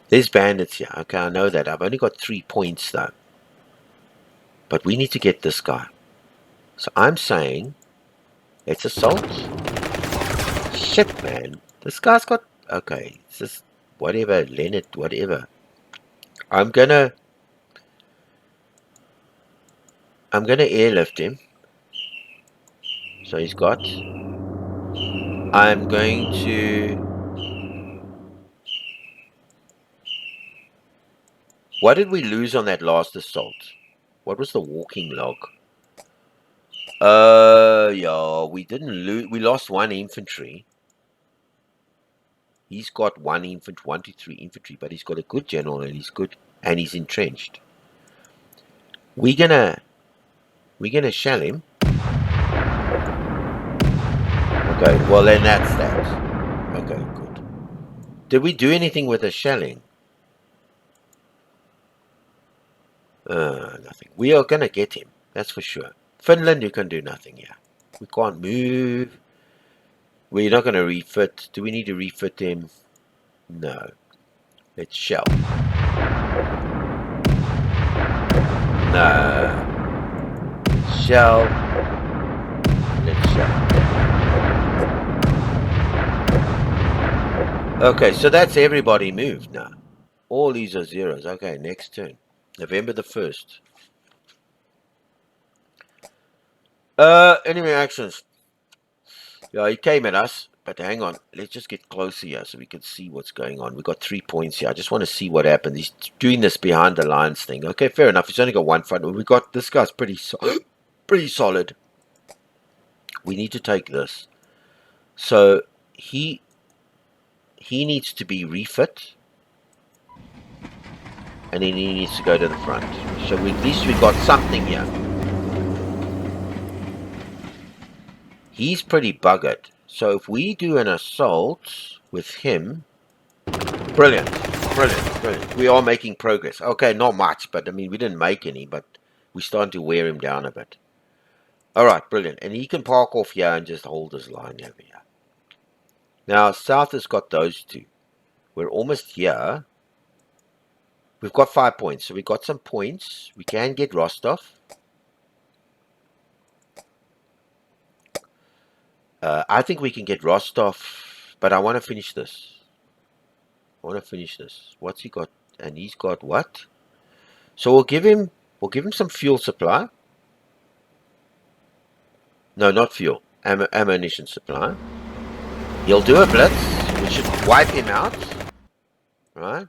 S1: There's bandits here. Okay, I know that. I've only got 3 points though. But we need to get this guy. So I'm saying, let's assault. Shit, man. This guy's got... Okay, it's just whatever, Leonard, whatever. I'm gonna airlift him. So he's got... I'm going to... What did we lose on that last assault? What was the walking log? Yeah, we didn't lose. We lost 1 infantry. He's got 1 infantry, 1 to 3 infantry, but he's got a good general and he's good, and he's entrenched. We're gonna shell him. Okay, well then that's that. Okay, good. Did we do anything with the shelling? Nothing. We are gonna get him, that's for sure. Finland, you can do nothing here. We can't move. We're not gonna refit. Do we need to refit him? No. Let's shell. No. Shell. Let's shell. Okay, so that's everybody moved now. All these are zeros. Okay, next turn. November the 1st. Enemy actions. Yeah, he came at us, but hang on. Let's just get closer here so we can see what's going on. We've got 3 points here. I just want to see what happens. He's doing this behind the lines thing. Okay, fair enough. He's only got 1 front. We got this guy's pretty solid. We need to take this. So he needs to be refit, and then he needs to go to the front. So at least we got something here. He's pretty buggered. So if we do an assault with him, brilliant. We are making progress. Okay, not much, but I mean, we didn't make any, but we're starting to wear him down a bit. All right, brilliant. And he can park off here and just hold his line over here. Now, South has got those 2. We're almost here. We've got 5 points, so we've got some points. We can get Rostov. I think we can get Rostov, but I want to finish this. What's he got? And he's got what? So we'll give him some fuel supply. No, not fuel. Ammunition supply. He'll do a blitz. We should wipe him out. Right?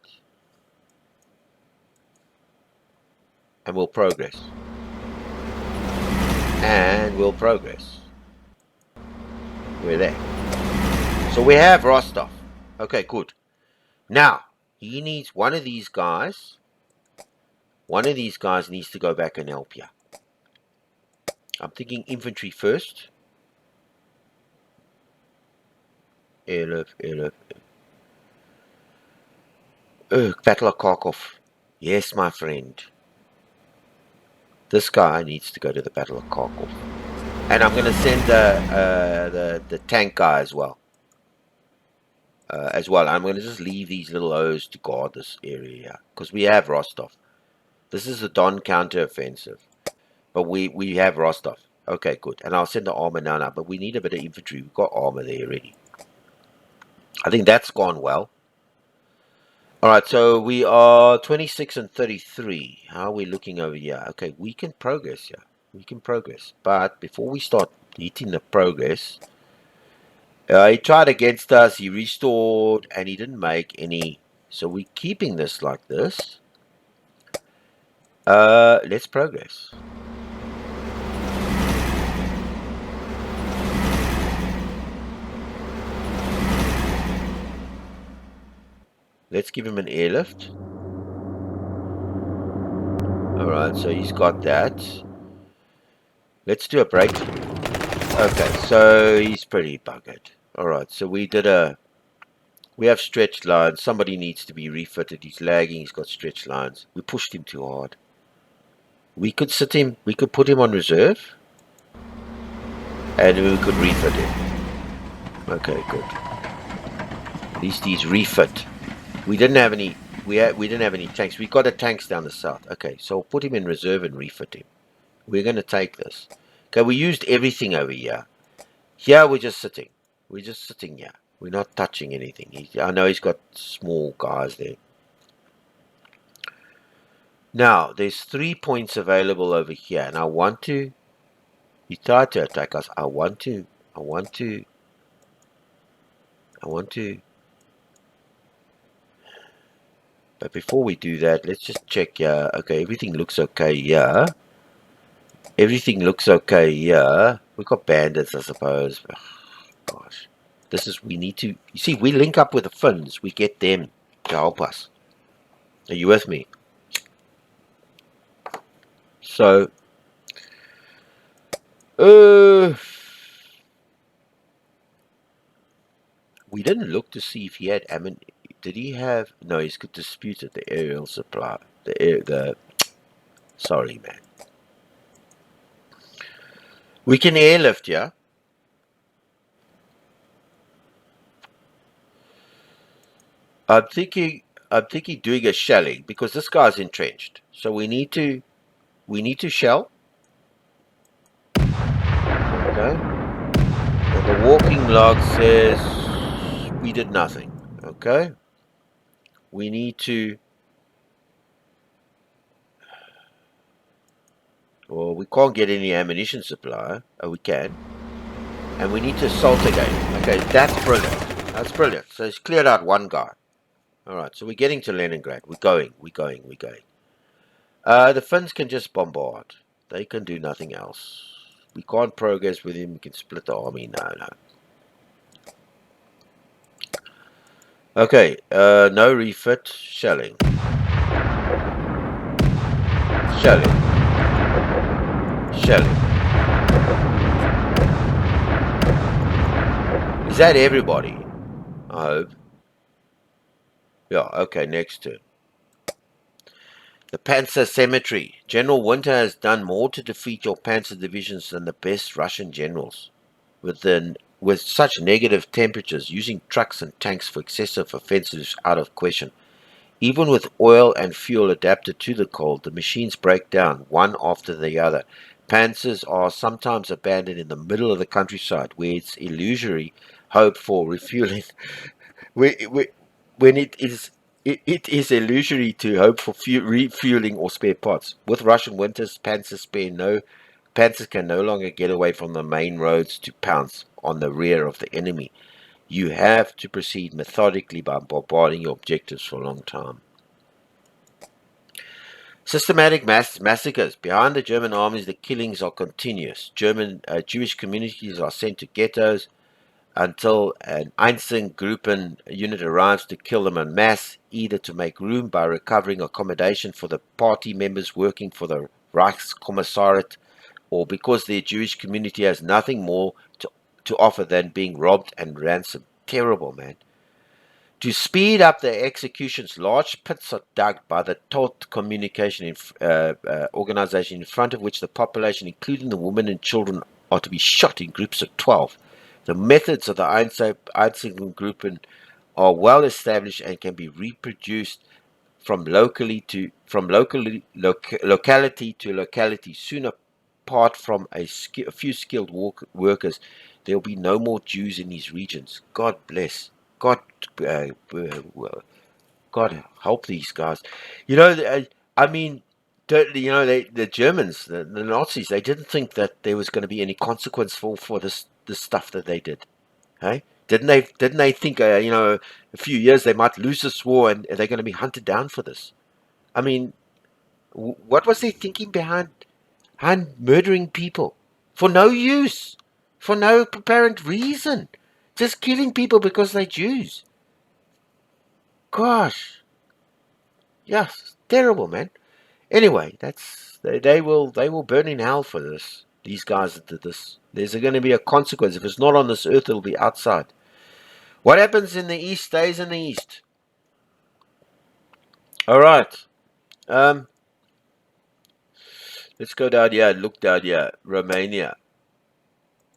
S1: And we'll progress. We're there. So we have Rostov. Okay, good. Now, he needs one of these guys. One of these guys needs to go back and help you. I'm thinking infantry first. Airlift. Battle of Kharkov. Yes, my friend. This guy needs to go to the Battle of Kharkov. And I'm going to send the tank guy as well. I'm going to just leave these little O's to guard this area here, because we have Rostov. This is a Don counter-offensive. But we have Rostov. Okay, good. And I'll send the armor now. But we need a bit of infantry. We've got armor there already. I think that's gone well. All right, so we are 26 and 33. How are we looking over here? Okay, we can progress here. We can progress. But before we start hitting the progress, he tried against us, he restored, and he didn't make any. So we're keeping this like this. Let's progress. Let's give him an airlift. All right, so he's got that. Let's do a break. Okay, so he's pretty buggered. All right, so we have stretched lines. Somebody needs to be refitted. He's lagging. He's got stretched lines. We pushed him too hard. We could sit him. We could put him on reserve, and we could refit him. Okay, good. At least he's refit. We didn't have any. We didn't have any tanks. We got the tanks down the south. Okay, so we'll put him in reserve and refit him. We're going to take this. Okay, we used everything over here. Here we're just sitting. We're just sitting here. We're not touching anything. I know he's got small guys there. Now, there's 3 points available over here, and I want to... He tried to attack us. I want to... But before we do that, let's just check here. Okay, everything looks okay here. Everything looks okay here. We've got bandits, I suppose. Ugh, gosh. We need to... You see, we link up with the Finns. We get them to help us. Are you with me? So... we didn't look to see if he had did he have... No, he's got disputed the aerial supply. Sorry, man. We can airlift, yeah? I'm thinking doing a shelling because this guy's entrenched. So we need to shell. Okay. And the walking log says we did nothing. Okay. We need to... Well, we can't get any ammunition supply. Oh, we can. And we need to assault again. Okay, that's brilliant. That's brilliant. So it's cleared out one guy. Alright, so we're getting to Leningrad. We're going. The Finns can just bombard. They can do nothing else. We can't progress with him. We can split the army. No. Okay, no refit. Shelling. Is that everybody? I hope. Yeah, okay, next turn. The Panzer Cemetery. General Winter has done more to defeat your panzer divisions than the best Russian generals. With such negative temperatures, using trucks and tanks for excessive offensives is out of question. Even with oil and fuel adapted to the cold, the machines break down one after the other. Panzers are sometimes abandoned in the middle of the countryside, where it's illusory hope for refueling. when it is illusory to hope for refueling or spare parts. With Russian winters, panzers can no longer get away from the main roads to pounce on the rear of the enemy. You have to proceed methodically by bombarding your objectives for a long time. Systematic massacres. Behind the German armies, the killings are continuous. Jewish communities are sent to ghettos until an Einsatzgruppen unit arrives to kill them en masse, either to make room by recovering accommodation for the party members working for the Reichskommissariat, or because their Jewish community has nothing more to offer than being robbed and ransomed. Terrible, man. To speed up the executions, large pits are dug by the Todt communication organization, in front of which the population, including the women and children, are to be shot in groups of 12. The methods of the Einsatzgruppen are well established and can be reproduced from locality to locality. Soon, apart from a few skilled workers, there will be no more Jews in these regions. God bless. God God help these guys. You know, I mean, you know, the Germans, the Nazis, they didn't think that there was going to be any consequence for this stuff that they did. Hey, didn't they think, you know, a few years they might lose this war and they're going to be hunted down for this? I mean, what was they thinking behind murdering people for no use, for no apparent reason, just killing people because they're Jews? Gosh, yes, terrible, man. Anyway, they will burn in hell for this. These guys that did this. There's going to be a consequence. If it's not on this earth, it'll be outside. What happens in the east stays in the east. All right. Um, let's go down here. Look down here. Romania.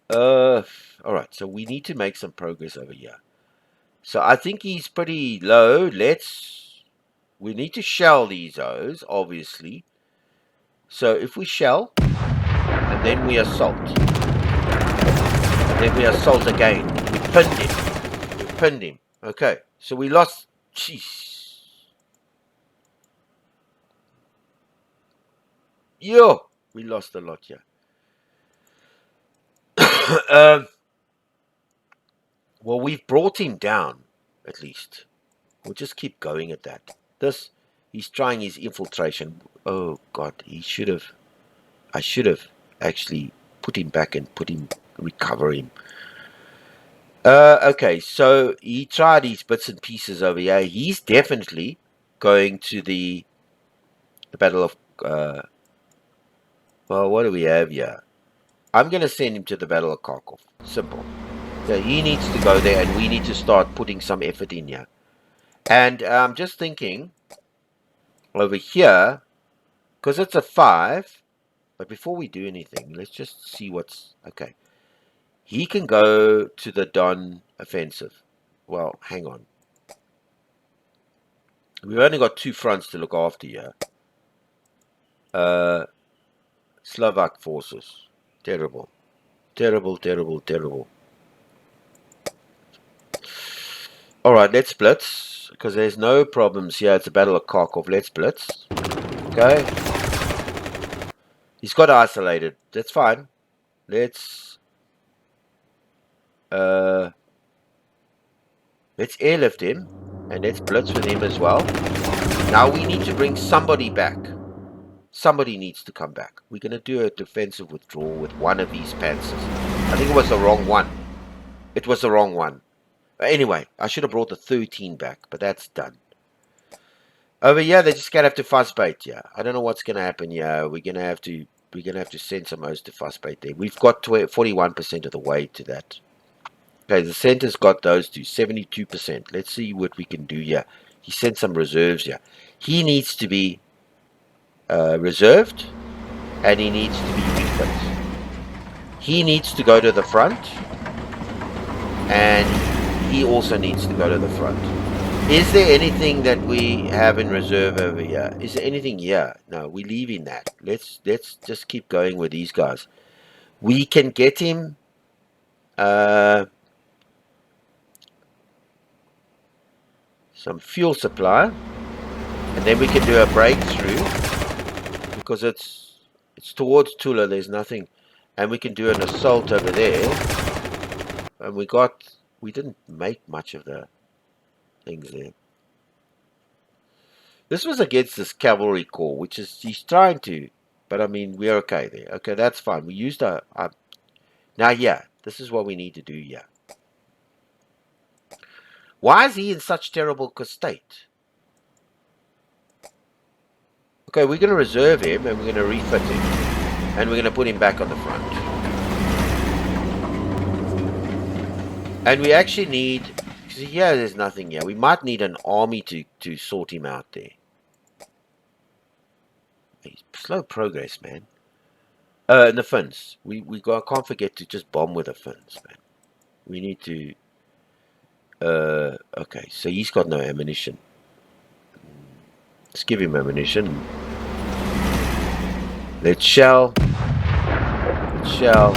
S1: All right. So we need to make some progress over here. So I think he's pretty low. We need to shell these O's, obviously. So if we shell, and then we assault, and then we assault again, we pinned him. We pinned him. Okay. So we lost. Jeez. Yo, we lost a lot here. Well, we've brought him down, at least. We'll just keep going at that. He's trying his infiltration. Oh, God, I should have actually put him back and recover him. Okay, so he tried his bits and pieces over here. He's definitely going to the Battle of, well, what do we have here? I'm going to send him to the Battle of Kharkov. Simple. So he needs to go there, and we need to start putting some effort in here. And I'm just thinking over here, because it's a 5, but before we do anything, let's just see what's... Okay. He can go to the Don offensive. Well, hang on. We've only got 2 fronts to look after here. Slovak forces. Terrible. Terrible, terrible, terrible. Alright, let's blitz. Because there's no problems here. It's a Battle of Kharkov. Let's blitz. Okay. He's got isolated. That's fine. Let's airlift him. And let's blitz with him as well. Now we need to bring somebody back. Somebody needs to come back. We're going to do a defensive withdrawal with one of these panzers. I think it was the wrong one. It was the wrong one. Anyway, I should have brought the 13 back, but that's done. Over here, they're just going to have to fuzzbait here. I don't know what's going to happen here. We're going to have to send some O's to fuzzbait there. We've got 41% of the way to that. Okay, the center's got those to 72%. Let's see what we can do here. He sent some reserves here. He needs to be reserved, and he needs to be refit. He needs to go to the front, and he also needs to go to the front. Is there anything that we have in reserve over here? Is there anything here? No, we're leaving that. Let's just keep going with these guys. We can get him some fuel supply, and then we can do a breakthrough because it's towards Tula. There's nothing, and we can do an assault over there. And we didn't make much of the things there. This was against this cavalry corps, which is he's trying to, but I mean we're okay there. Okay, that's fine. We used our now yeah. This is what we need to do here. Why is he in such terrible state? Okay, we're going to reserve him and we're going to refit him. And we're going to put him back on the front. And we actually need... Because here there's nothing here. We might need an army to sort him out there. Slow progress, man. And the Finns. Can't forget to just bomb with the Finns, man. We need to... okay, so he's got no ammunition. Let's give him ammunition. Let's shell. Let's shell.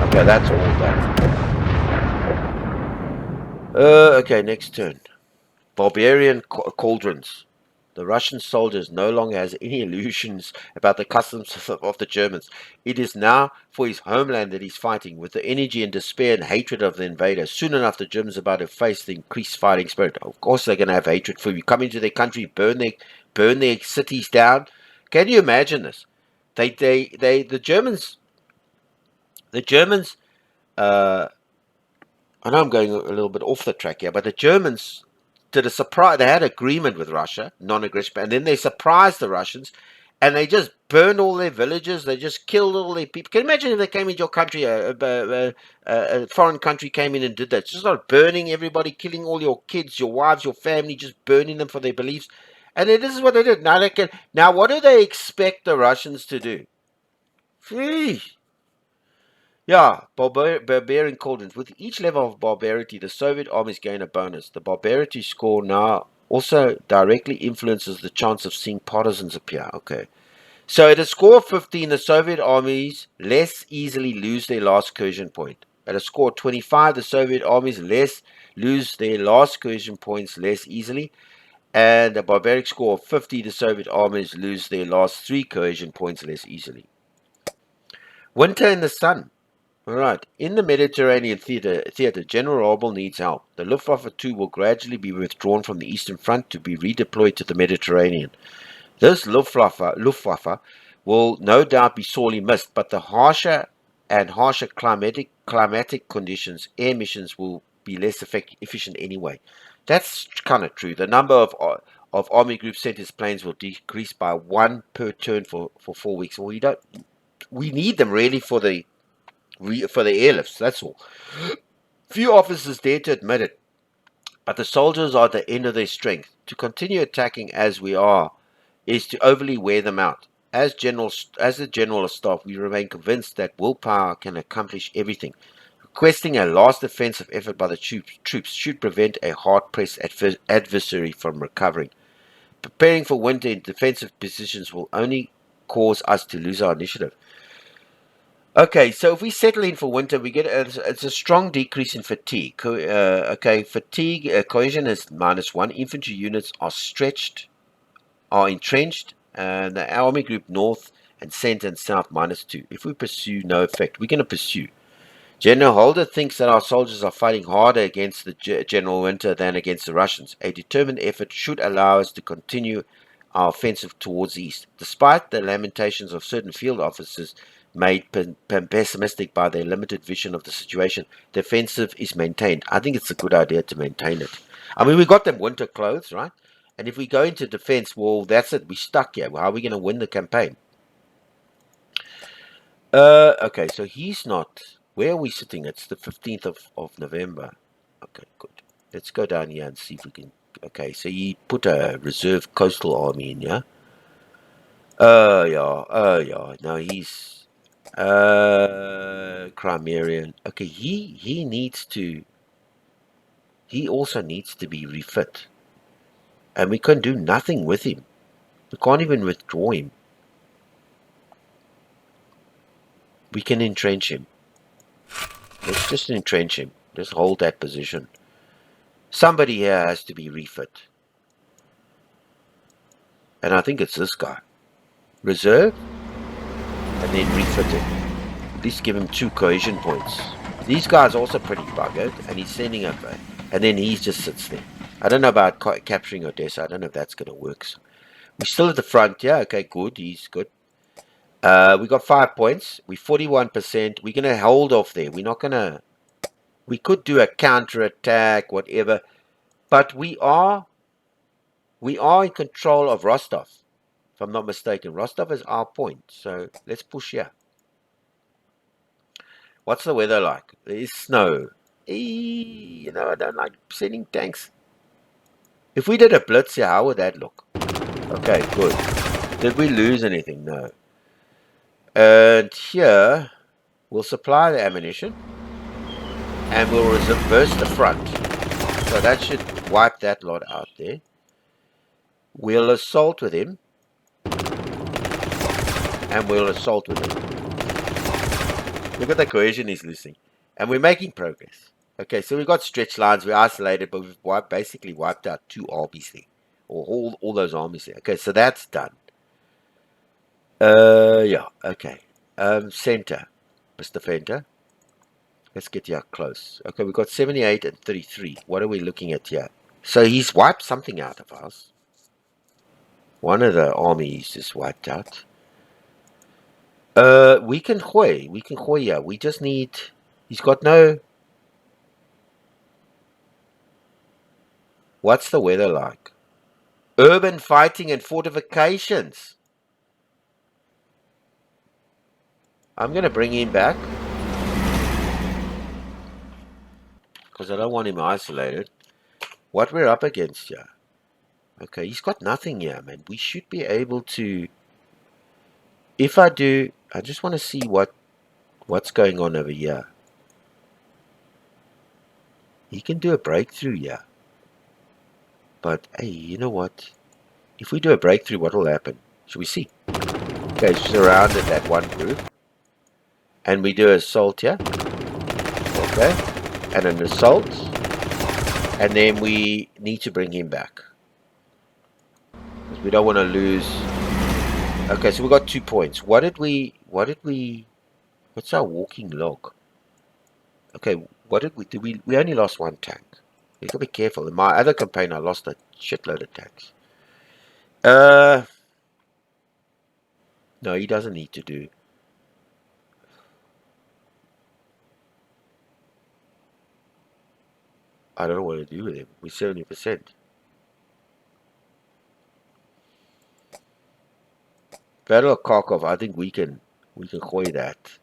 S1: Okay, that's all done. Okay, next turn. Barbarian cauldrons. The Russian soldiers no longer has any illusions about the customs of the Germans. It is now for his homeland that he's fighting, with the energy and despair and hatred of the invader. Soon enough, the Germans are about to face the increased fighting spirit. Of course, they're going to have hatred for you. Come into their country, burn their cities down. Can you imagine this? The Germans. I know I'm going a little bit off the track here, but the Germans did a surprise. They had agreement with Russia, non-aggression, and then they surprised the Russians, and they just burned all their villages. They just killed all their people. Can you imagine if they came into your country, a foreign country came in and did that? Just like burning everybody, killing all your kids, your wives, your family, just burning them for their beliefs. And this is what they did. Now, what do they expect the Russians to do? Sheesh. Yeah, barbarian cauldrons. With each level of barbarity, the Soviet armies gain a bonus. The barbarity score now also directly influences the chance of seeing partisans appear. Okay. So at a score of 15, the Soviet armies less easily lose their last coercion point. At a score of 25, the Soviet armies lose their last coercion points less easily. And a barbaric score of 50, the Soviet armies lose their last 3 coercion points less easily. Winter in the sun. All right. In the Mediterranean theater, General Orwell needs help. The Luftwaffe 2 will gradually be withdrawn from the Eastern Front to be redeployed to the Mediterranean. This Luftwaffe will no doubt be sorely missed, but the harsher climatic conditions, air missions will be less efficient anyway. That's kind of true. The number of Army Group Center's planes will decrease by 1 per turn for 4 weeks. Well, we need them really for the airlifts, that's all. Few officers dare to admit it, but the soldiers are at the end of their strength. To continue attacking as we are is to overly wear them out. As the General of Staff, we remain convinced that willpower can accomplish everything. Requesting a last defensive effort by the troops should prevent a hard-pressed adversary from recovering. Preparing for winter in defensive positions will only cause us to lose our initiative. Okay, so if we settle in for winter, we get it's a strong decrease in fatigue. Fatigue cohesion is -1. Infantry units are entrenched, and the Army Group North and Centre and South -2. If we pursue, no effect. We're going to pursue. General Holder thinks that our soldiers are fighting harder against the General Winter than against the Russians. A determined effort should allow us to continue our offensive towards the east. Despite the lamentations of certain field officers made pessimistic by their limited vision of the situation, the offensive is maintained. I think it's a good idea to maintain it. I mean, we got them winter clothes, right? And if we go into defense, well, that's it. We're stuck here. How are we going to win the campaign? Okay, so he's not... Where are we sitting? It's the 15th of November. Okay, good. Let's go down here and see if we can... Okay, so he put a reserve coastal army in here. Yeah. No, he's... Crimean. Okay, he needs to... He also needs to be refit. And we can do nothing with him. We can't even withdraw him. We can entrench him. Let's just entrench him. Just hold that position. Somebody here has to be refit. And I think it's this guy. Reserve. And then refit him. At least give him 2 cohesion points. These guys are also pretty buggered. And he's sending up. And then he just sits there. I don't know about capturing Odessa. I don't know if that's going to work. So we're still at the front. Yeah, okay, good. He's good. We got 5 points. We're 41%. We're going to hold off there. We're not going to... We could do a counter-attack, whatever. But we are in control of Rostov. If I'm not mistaken. Rostov is our point. So let's push here. What's the weather like? There is snow. I don't like sending tanks. If we did a blitz here, how would that look? Okay, good. Did we lose anything? No. And here, we'll supply the ammunition. And we'll reverse the front. So that should wipe that lot out there. We'll assault with him. And we'll assault with him. Look at the cohesion he's losing. And we're making progress. Okay, so we've got stretch lines. We're isolated, but we've basically wiped out 2 armies there, or all those armies there. Okay, so that's done. Yeah. Okay. Center, Mr. Fenter. Let's get here close. Okay, we've got 78 and 33. What are we looking at here? So he's wiped something out of us. One of the armies just wiped out. We can Hui. We can Hui here. We just need... He's got no... What's the weather like? Urban fighting and fortifications. I'm going to bring him back. Because I don't want him isolated. What we're up against here. Okay, he's got nothing here, man. We should be able to... If I do... I just want to see what's going on over here. He can do a breakthrough here. But, hey, you know what? If we do a breakthrough, what will happen? Should we see? Okay, surrounded that one group. And we do an assault here. Okay. And an assault. And then we need to bring him back. Because we don't want to lose... Okay, so we got 2 points. What's our walking log? Okay, what did we do? We only lost 1 tank. You gotta be careful. In my other campaign, I lost a shitload of tanks. No, he doesn't need to do. I don't know what to do with him. We're 70%. Battle of Kharkov, I think we can Khoi that.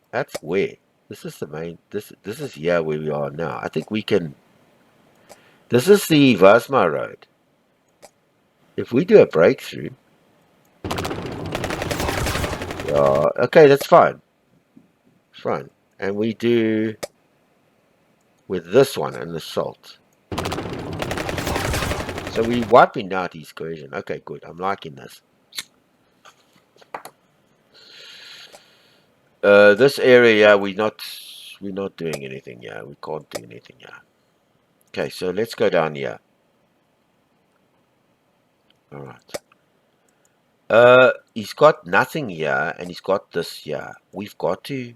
S1: That's where. This is the main... This is here where we are now. I think we can... This is the Vasma road. If we do a breakthrough... Yeah, okay, that's fine. It's fine. And we do... With this one, an assault. So we're wiping out his cohesion. Okay, good. I'm liking this. This area, we're not doing anything here. We can't do anything here. Okay, so let's go down here. Alright. He's got nothing here, and he's got this here. We've got to...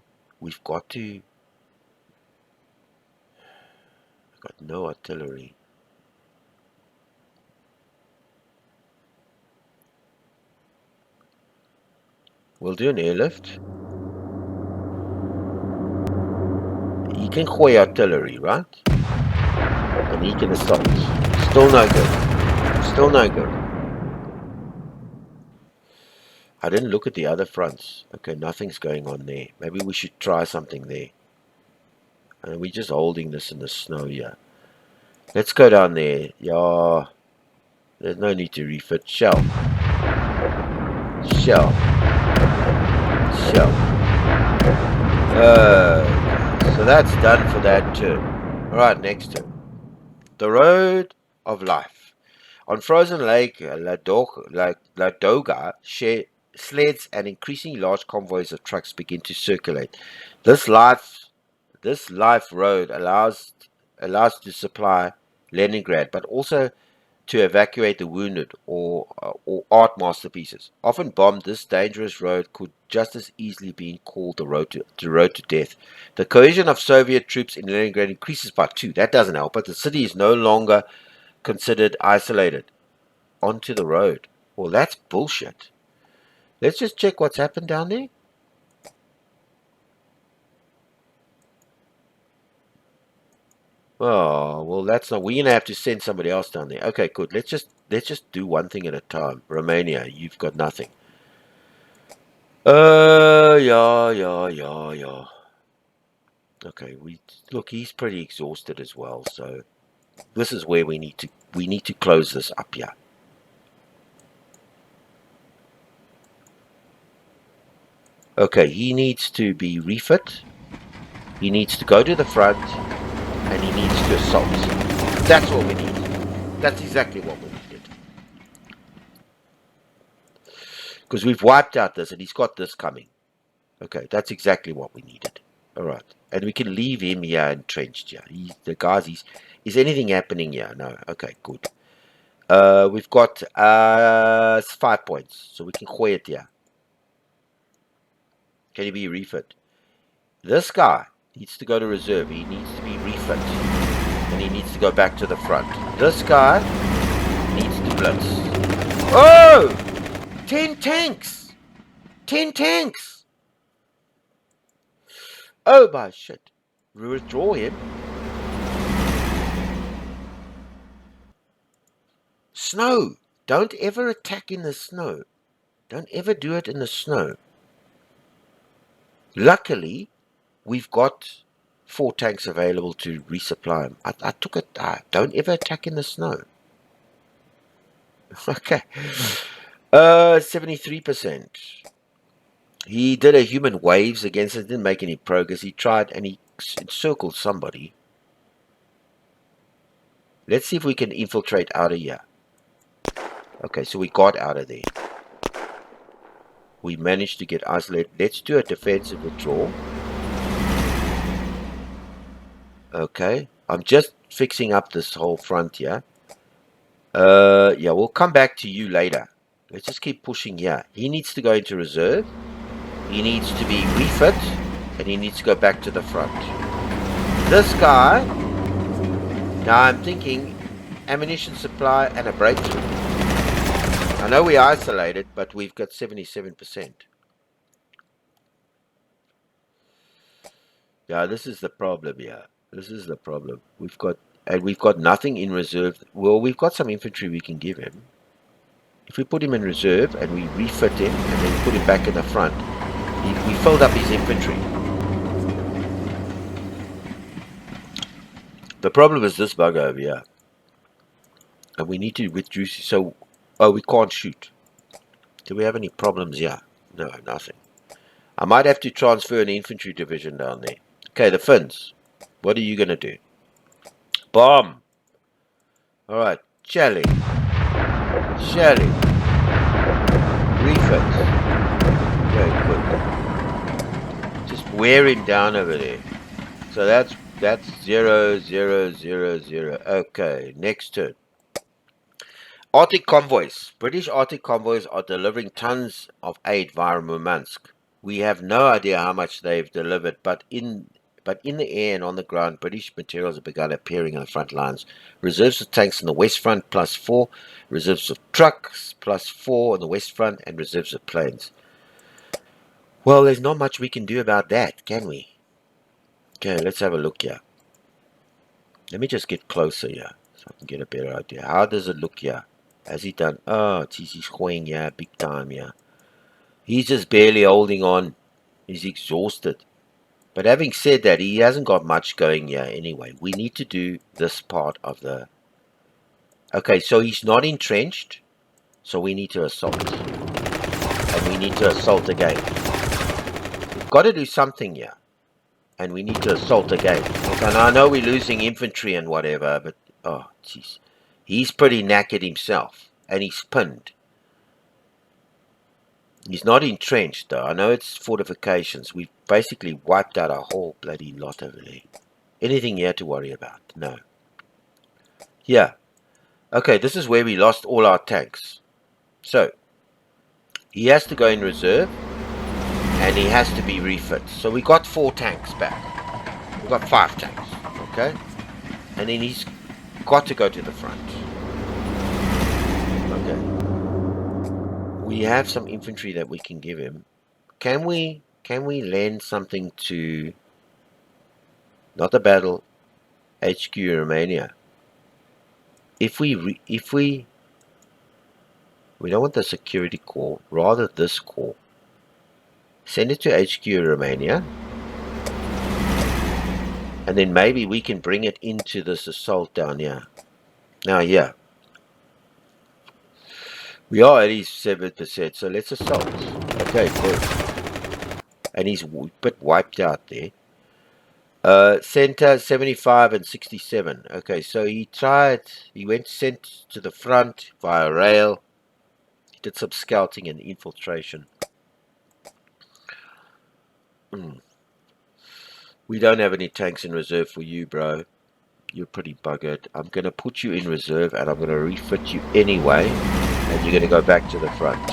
S1: Got no artillery. We'll do an airlift. He can Khoi artillery, right? And he can assault. Still no good. Still no good. I didn't look at the other fronts. Okay, nothing's going on there. Maybe we should try something there. And we're just holding this in the snow here. Let's go down there. Yeah. There's no need to refit. Shell. Shell. Shell. So that's done for that turn. Alright, next turn. The Road of Life. On frozen lake Ladoga, sleds and increasingly large convoys of trucks begin to circulate. This life road allows to supply Leningrad, but also to evacuate the wounded or art masterpieces. Often bombed, this dangerous road could just as easily be called the road to death. The cohesion of Soviet troops in Leningrad increases by 2. That doesn't help, but the city is no longer considered isolated. Onto the road. Well, that's bullshit. Let's just check what's happened down there. Oh, well, that's not... We're gonna have to send somebody else down there. Okay, good. Let's just do one thing at a time. Romania, you've got nothing. Yeah. Okay, look, he's pretty exhausted as well, so this is where we need to close this up here. Okay, he needs to be refit. He needs to go to the front. And he needs to assault. That's what we need. That's exactly what we needed. Because we've wiped out this and he's got this coming. Okay, that's exactly what we needed. All right. And we can leave him here entrenched here. Is anything happening here? No. Okay, good. We've got 5 points, so we can quay it here. Can he be refit? This guy needs to go to reserve. He needs to be refit. And he needs to go back to the front. This guy needs to blitz. Oh! 10 tanks! 10 tanks! Oh my shit. We withdraw him. Snow. Don't ever attack in the snow. Don't ever do it in the snow. Luckily, we've got 4 tanks available to resupply him. I took it. Don't ever attack in the snow. Okay. 73%. He did a human waves against it. Didn't make any progress. He tried and he encircled somebody. Let's see if we can infiltrate out of here. Okay, so we got out of there. We managed to get isolated. Let's do a defensive withdrawal. Okay, I'm just fixing up this whole front here. Yeah, we'll come back to you later. Let's just keep pushing here. He needs to go into reserve. He needs to be refit. And he needs to go back to the front. This guy... Now I'm thinking ammunition supply and a breakthrough. I know we're isolated, but we've got 77%. Yeah, this is the problem here. This is the problem. We've got nothing in reserve. Well, we've got some infantry we can give him. If we put him in reserve and we refit him and then put him back in the front, we filled up his infantry. The problem is this bug over here. And we need to withdraw. So, oh, we can't shoot. Do we have any problems here? No, nothing. I might have to transfer an infantry division down there. Okay, the Finns. What are you going to do? Bomb. Alright, Shelly. Shelly. Refit. Okay, good. Just wear him down over there. So that's 0, 0, 0, 0. Okay, next turn. Arctic convoys. British Arctic convoys are delivering tons of aid via Murmansk. We have no idea how much they've delivered, but in the air and on the ground, British materials have begun appearing on the front lines. Reserves of tanks on the west front +4, reserves of trucks +4 on the west front, and reserves of planes. Well, there's not much we can do about that, can we? Okay, let's have a look here. Let me just get closer here so I can get a better idea. How does it look here? Has he done? Oh, geez, he's going here big time here. He's just barely holding on. He's exhausted. But having said that, he hasn't got much going here anyway. We need to do this part of the... Okay, so he's not entrenched. So we need to assault. And we need to assault again. We've got to do something here. And we need to assault again. Okay, now I know we're losing infantry and whatever, but... Oh, jeez. He's pretty knackered himself. And he's pinned. He's not entrenched, though. I know it's fortifications. We've basically wiped out a whole bloody lot over there. Anything here to worry about? No. Yeah. Okay, this is where we lost all our tanks. So, he has to go in reserve. And he has to be refit. So we got 4 tanks back. We got 5 tanks. Okay? And then he's got to go to the front. Okay. We have some infantry that we can give him. Can we lend something to... Not the battle. HQ Romania. If we don't want the security corps, rather this corps. Send it to HQ Romania. And then maybe we can bring it into this assault down here. Now, yeah. We are at 87%, so let's assault. Okay, good. And he's a bit wiped out there. Center 75 and 67. Okay, so he went sent to the front via rail. He did some scouting and infiltration. We don't have any tanks in reserve for you, bro. You're pretty buggered. I'm going to put you in reserve and I'm going to refit you anyway. And you're going to go back to the front.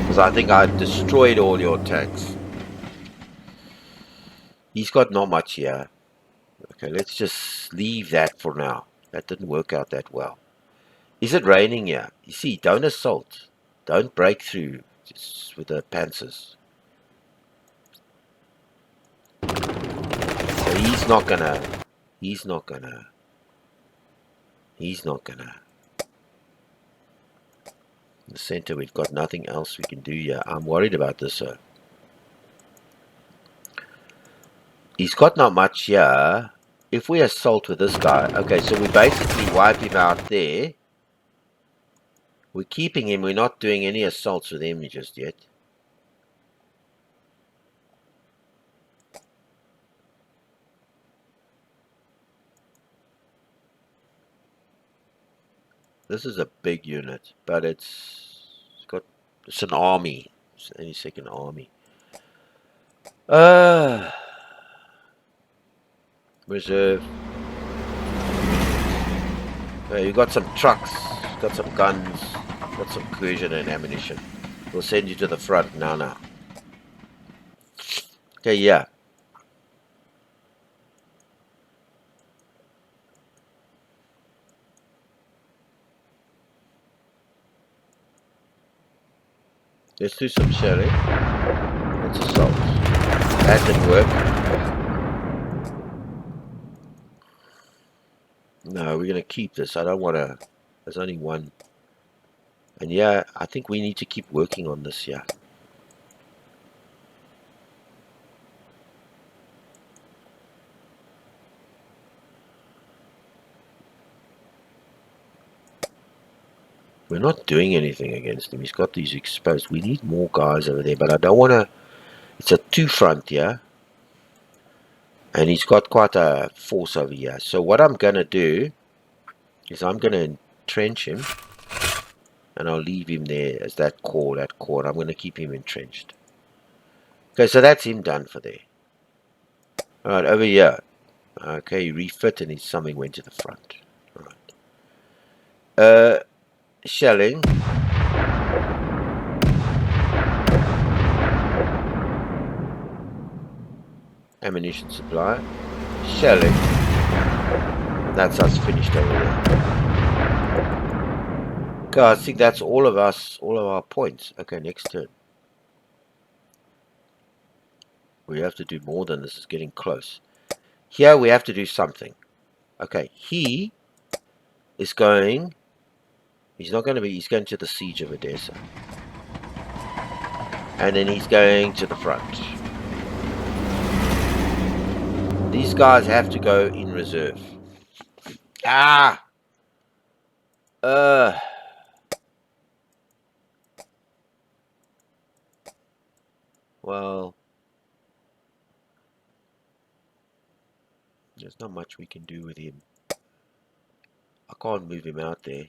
S1: Because I think I destroyed all your tanks. He's got not much here. Okay, let's just leave that for now. That didn't work out that well. Is it raining here? You see, don't assault. Don't break through just with the panzers. So he's not gonna. In the center, we've got nothing else we can do here. I'm worried about this, sir. He's got not much here. If we assault with this guy, okay, so we basically wipe him out there. We're keeping him. We're not doing any assaults with him just yet. This is a big unit, but it's an army. It's any second army. Reserve. You got some trucks, got some guns, got some cohesion and ammunition. We'll send you to the front now. Okay, yeah. Let's do some shelling. Let's assault. That didn't work. No, we're going to keep this. I don't want to. There's only one. And yeah, I think we need to keep working on this, yeah. We're not doing anything against him. He's got these exposed. We need more guys over there, but I don't want to. It's a two-front, yeah. And he's got quite a force over here. So what I'm going to do is I'm going to entrench him. And I'll leave him there as that core. I'm going to keep him entrenched. Okay, so that's him done for there. Alright, over here. Okay, he refit and his something went to the front. Alright. Shelling. Ammunition supply. Shelling. And that's us finished over there. Okay, I think that's all of our points. Okay, next turn. We have to do more than this. Is getting close. Here we have to do something. Okay, he is going. He's not going to be. He's going to the siege of Odessa, and then he's going to the front. These guys have to go in reserve. Well, there's not much we can do with him. I can't move him out there.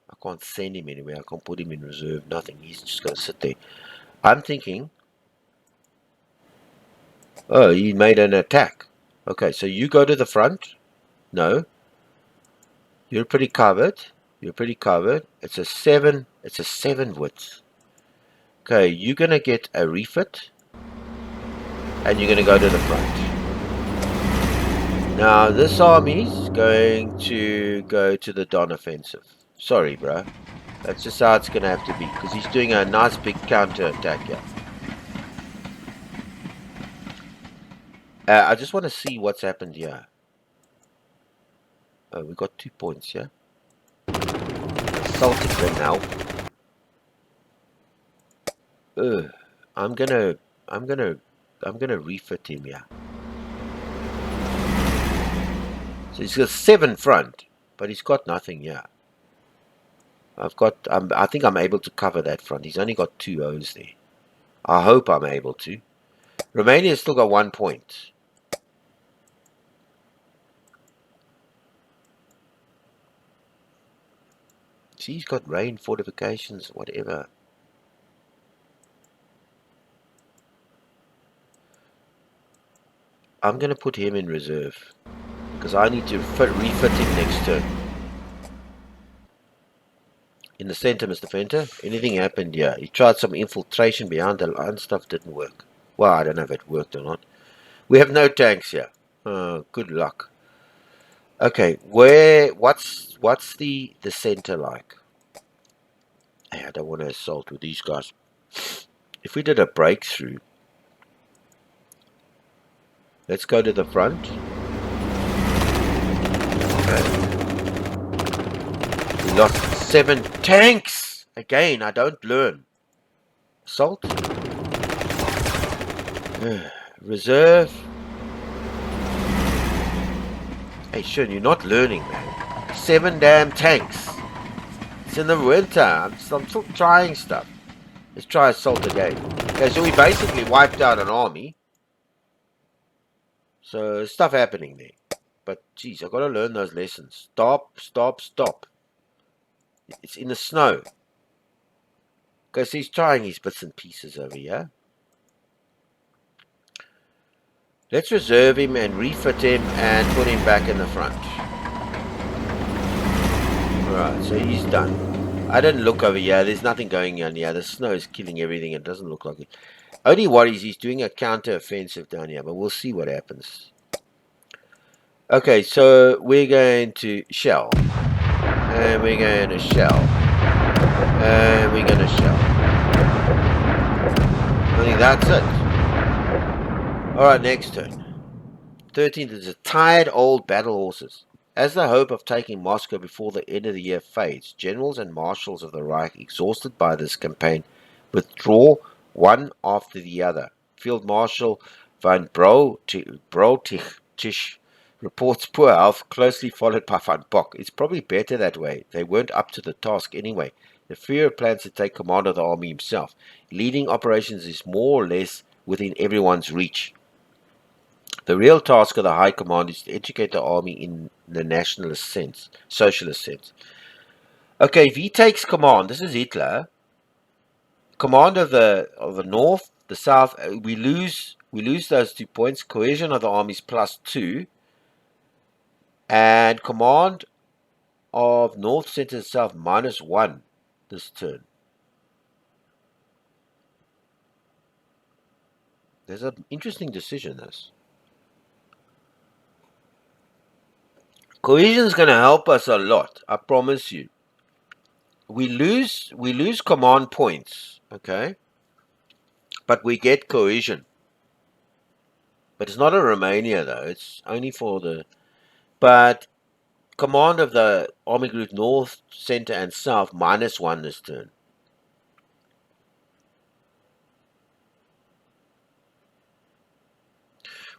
S1: I can't send him anywhere. I can't put him in reserve. Nothing. He's just going to sit there. I'm thinking. Oh, he made an attack. Okay, so you go to the front. No. You're pretty covered. It's a 7. It's a 7 width. Okay, you're going to get a refit. And you're going to go to the front. Now, this army's going to go to the Don offensive. Sorry, bro. That's just how it's going to have to be. Because he's doing a nice big counter attack here. I just want to see what's happened here. Oh, we got 2 points here. Assaulting them now. I'm gonna refit him here. So he's got 7 front, but he's got nothing here. I think I'm able to cover that front. He's only got 2 O's there. I hope I'm able to. Romania's still got 1 point. See, he's got rain fortifications, whatever. I'm going to put him in reserve. Because I need to refit him next turn. In the center, Mr. Fenter. Anything happened here? He tried some infiltration behind the line. Stuff didn't work. Well, I don't know if it worked or not. We have no tanks here. Oh, good luck. Okay, what's the center like? Hey, I don't want to assault with these guys. If we did a breakthrough, let's go to the front. Okay. We lost 7 tanks! Again, I don't learn. Assault. Reserve. Hey, sure, you're not learning, man. 7 damn tanks. It's in the winter. I'm still trying stuff. Let's try assault again. Okay, so we basically wiped out an army. So, stuff happening there. But, geez, I've got to learn those lessons. Stop, stop, stop. It's in the snow. Okay, so he's trying his bits and pieces over here. Let's reserve him and refit him and put him back in the front. Alright, so he's done. I didn't look over here. There's nothing going on here. The snow is killing everything. It doesn't look like it. Only worries he's doing a counter-offensive down here, but we'll see what happens. Okay, so we're going to shell. And we're going to shell. And we're going to shell. I think that's it. Alright, next turn. 13th is a tired old battle horses. As the hope of taking Moscow before the end of the year fades, generals and marshals of the Reich, exhausted by this campaign, withdraw one after the other. Field Marshal von Brotich reports poor health, closely followed by Van Bock. It's probably better that way. They weren't up to the task anyway. The Führer plans to take command of the army himself. Leading operations is more or less within everyone's reach. The real task of the High Command is to educate the army in the nationalist sense, socialist sense. Okay, if he takes command, this is Hitler. Command of the north, the south, we lose those 2 points. Cohesion of the army is +2, and command of north, center, south -1 this turn. There's an interesting decision. This. Cohesion is going to help us a lot, I promise you. We lose command points, okay? But we get cohesion. But it's not a Romania though. It's only for the. But command of the army group north, center, and south -1 this turn.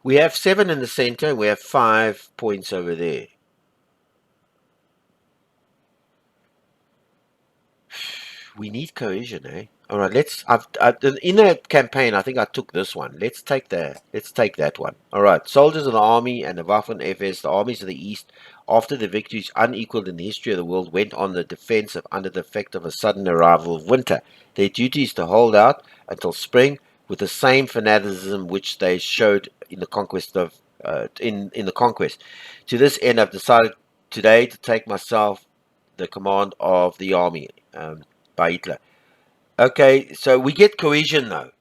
S1: We have 7 in the center. And we have 5 points over there. We need cohesion, eh? All right, let's. In the campaign, I think I took this one. Let's take that one. All right, soldiers of the army and the Waffen FS, the armies of the East, after the victories unequaled in the history of the world, went on the defensive under the effect of a sudden arrival of winter. Their duty is to hold out until spring with the same fanaticism which they showed in the conquest of in the conquest. To this end, I've decided today to take myself the command of the army. By Hitler. Okay, so we get cohesion though.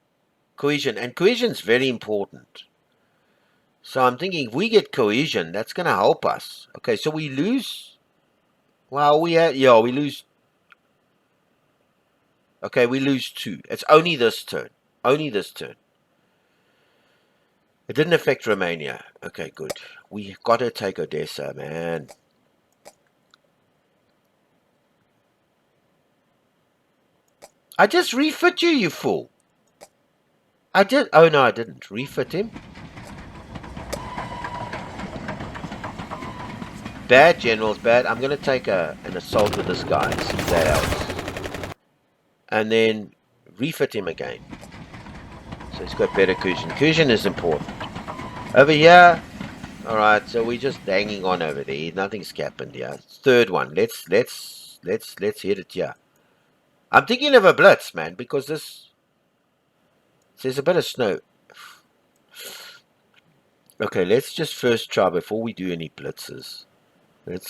S1: Cohesion. And cohesion is very important. So I'm thinking if we get cohesion, that's going to help us. Okay, so we lose. Well, we lose. Okay, we lose 2. It's only this turn. Only this turn. It didn't affect Romania. Okay, good. We got to take Odessa, man. I just refit you, you fool. I did. Oh, no, I didn't. Refit him. Bad, generals, bad. I'm going to take an assault with this guy. See if that helps. And then refit him again. So he's got better cohesion. Cohesion is important. Over here. Alright, so we're just hanging on over there. Nothing's happened here. Third one. Let's Let's hit it here. I'm thinking of a blitz, man, because there's a bit of snow. Okay, let's just first try before we do any blitzes. We're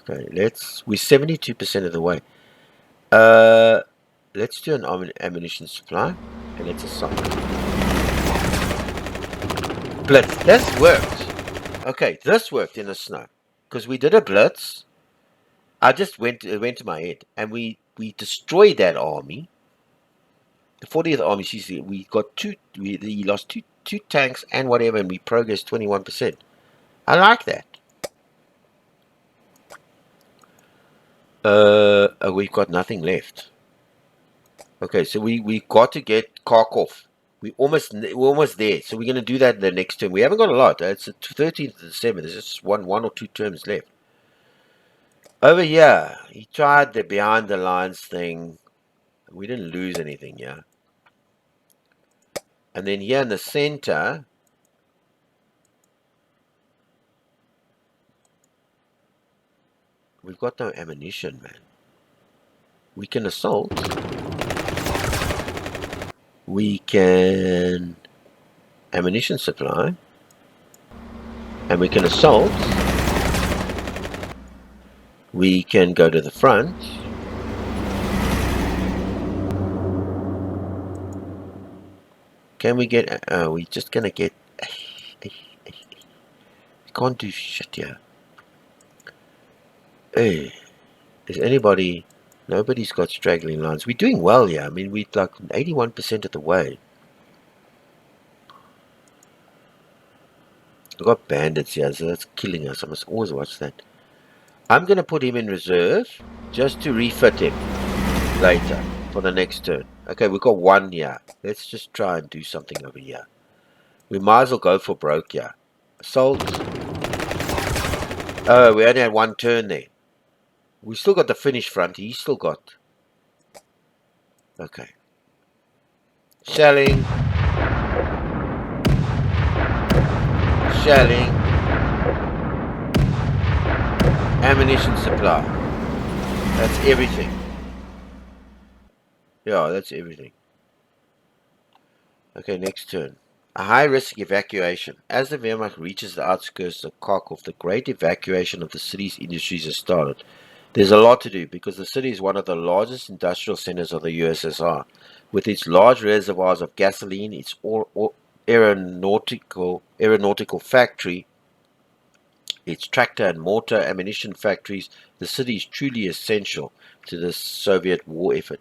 S1: 72% of the way. Let's do an ammunition supply, and let's assault. Blitz. This worked. Okay, this worked in the snow because we did a blitz. It went to my head, and we destroyed that army. The 40th Army. We got we lost two tanks and whatever, and we progressed 21%. I like that. We've got nothing left. Okay, so we got to get Kharkov. We're almost there. So we're gonna do that in the next term. We haven't got a lot. It's the 13th of December. There's just one or two terms left. Over here, he tried the behind the lines thing. We didn't lose anything, yeah. And then here in the center, we've got no ammunition, man. We can assault. We can ammunition supply. And we can assault. We can go to the front. Can we get... we're just going to get... We can't do shit here. Hey, is anybody... Nobody's got straggling lines. We're doing well here. I mean, we're like 81% of the way. We've got bandits here, so that's killing us. I must always watch that. I'm going to put him in reserve just to refit him later for the next turn. Okay, we've got one here. Let's just try and do something over here. We might as well go for broke here. Assault. Oh, we only had one turn there. We still got the Finnish front. He's still got... Okay. Shelling. Shelling. Ammunition supply. That's everything. Yeah, that's everything. Okay, next turn. A high-risk evacuation. As the Wehrmacht reaches the outskirts of Kharkov, the great evacuation of the city's industries has started. There's a lot to do because the city is one of the largest industrial centers of the USSR. With its large reservoirs of gasoline, its aeronautical factory, its tractor and mortar ammunition factories, the city is truly essential to the Soviet war effort.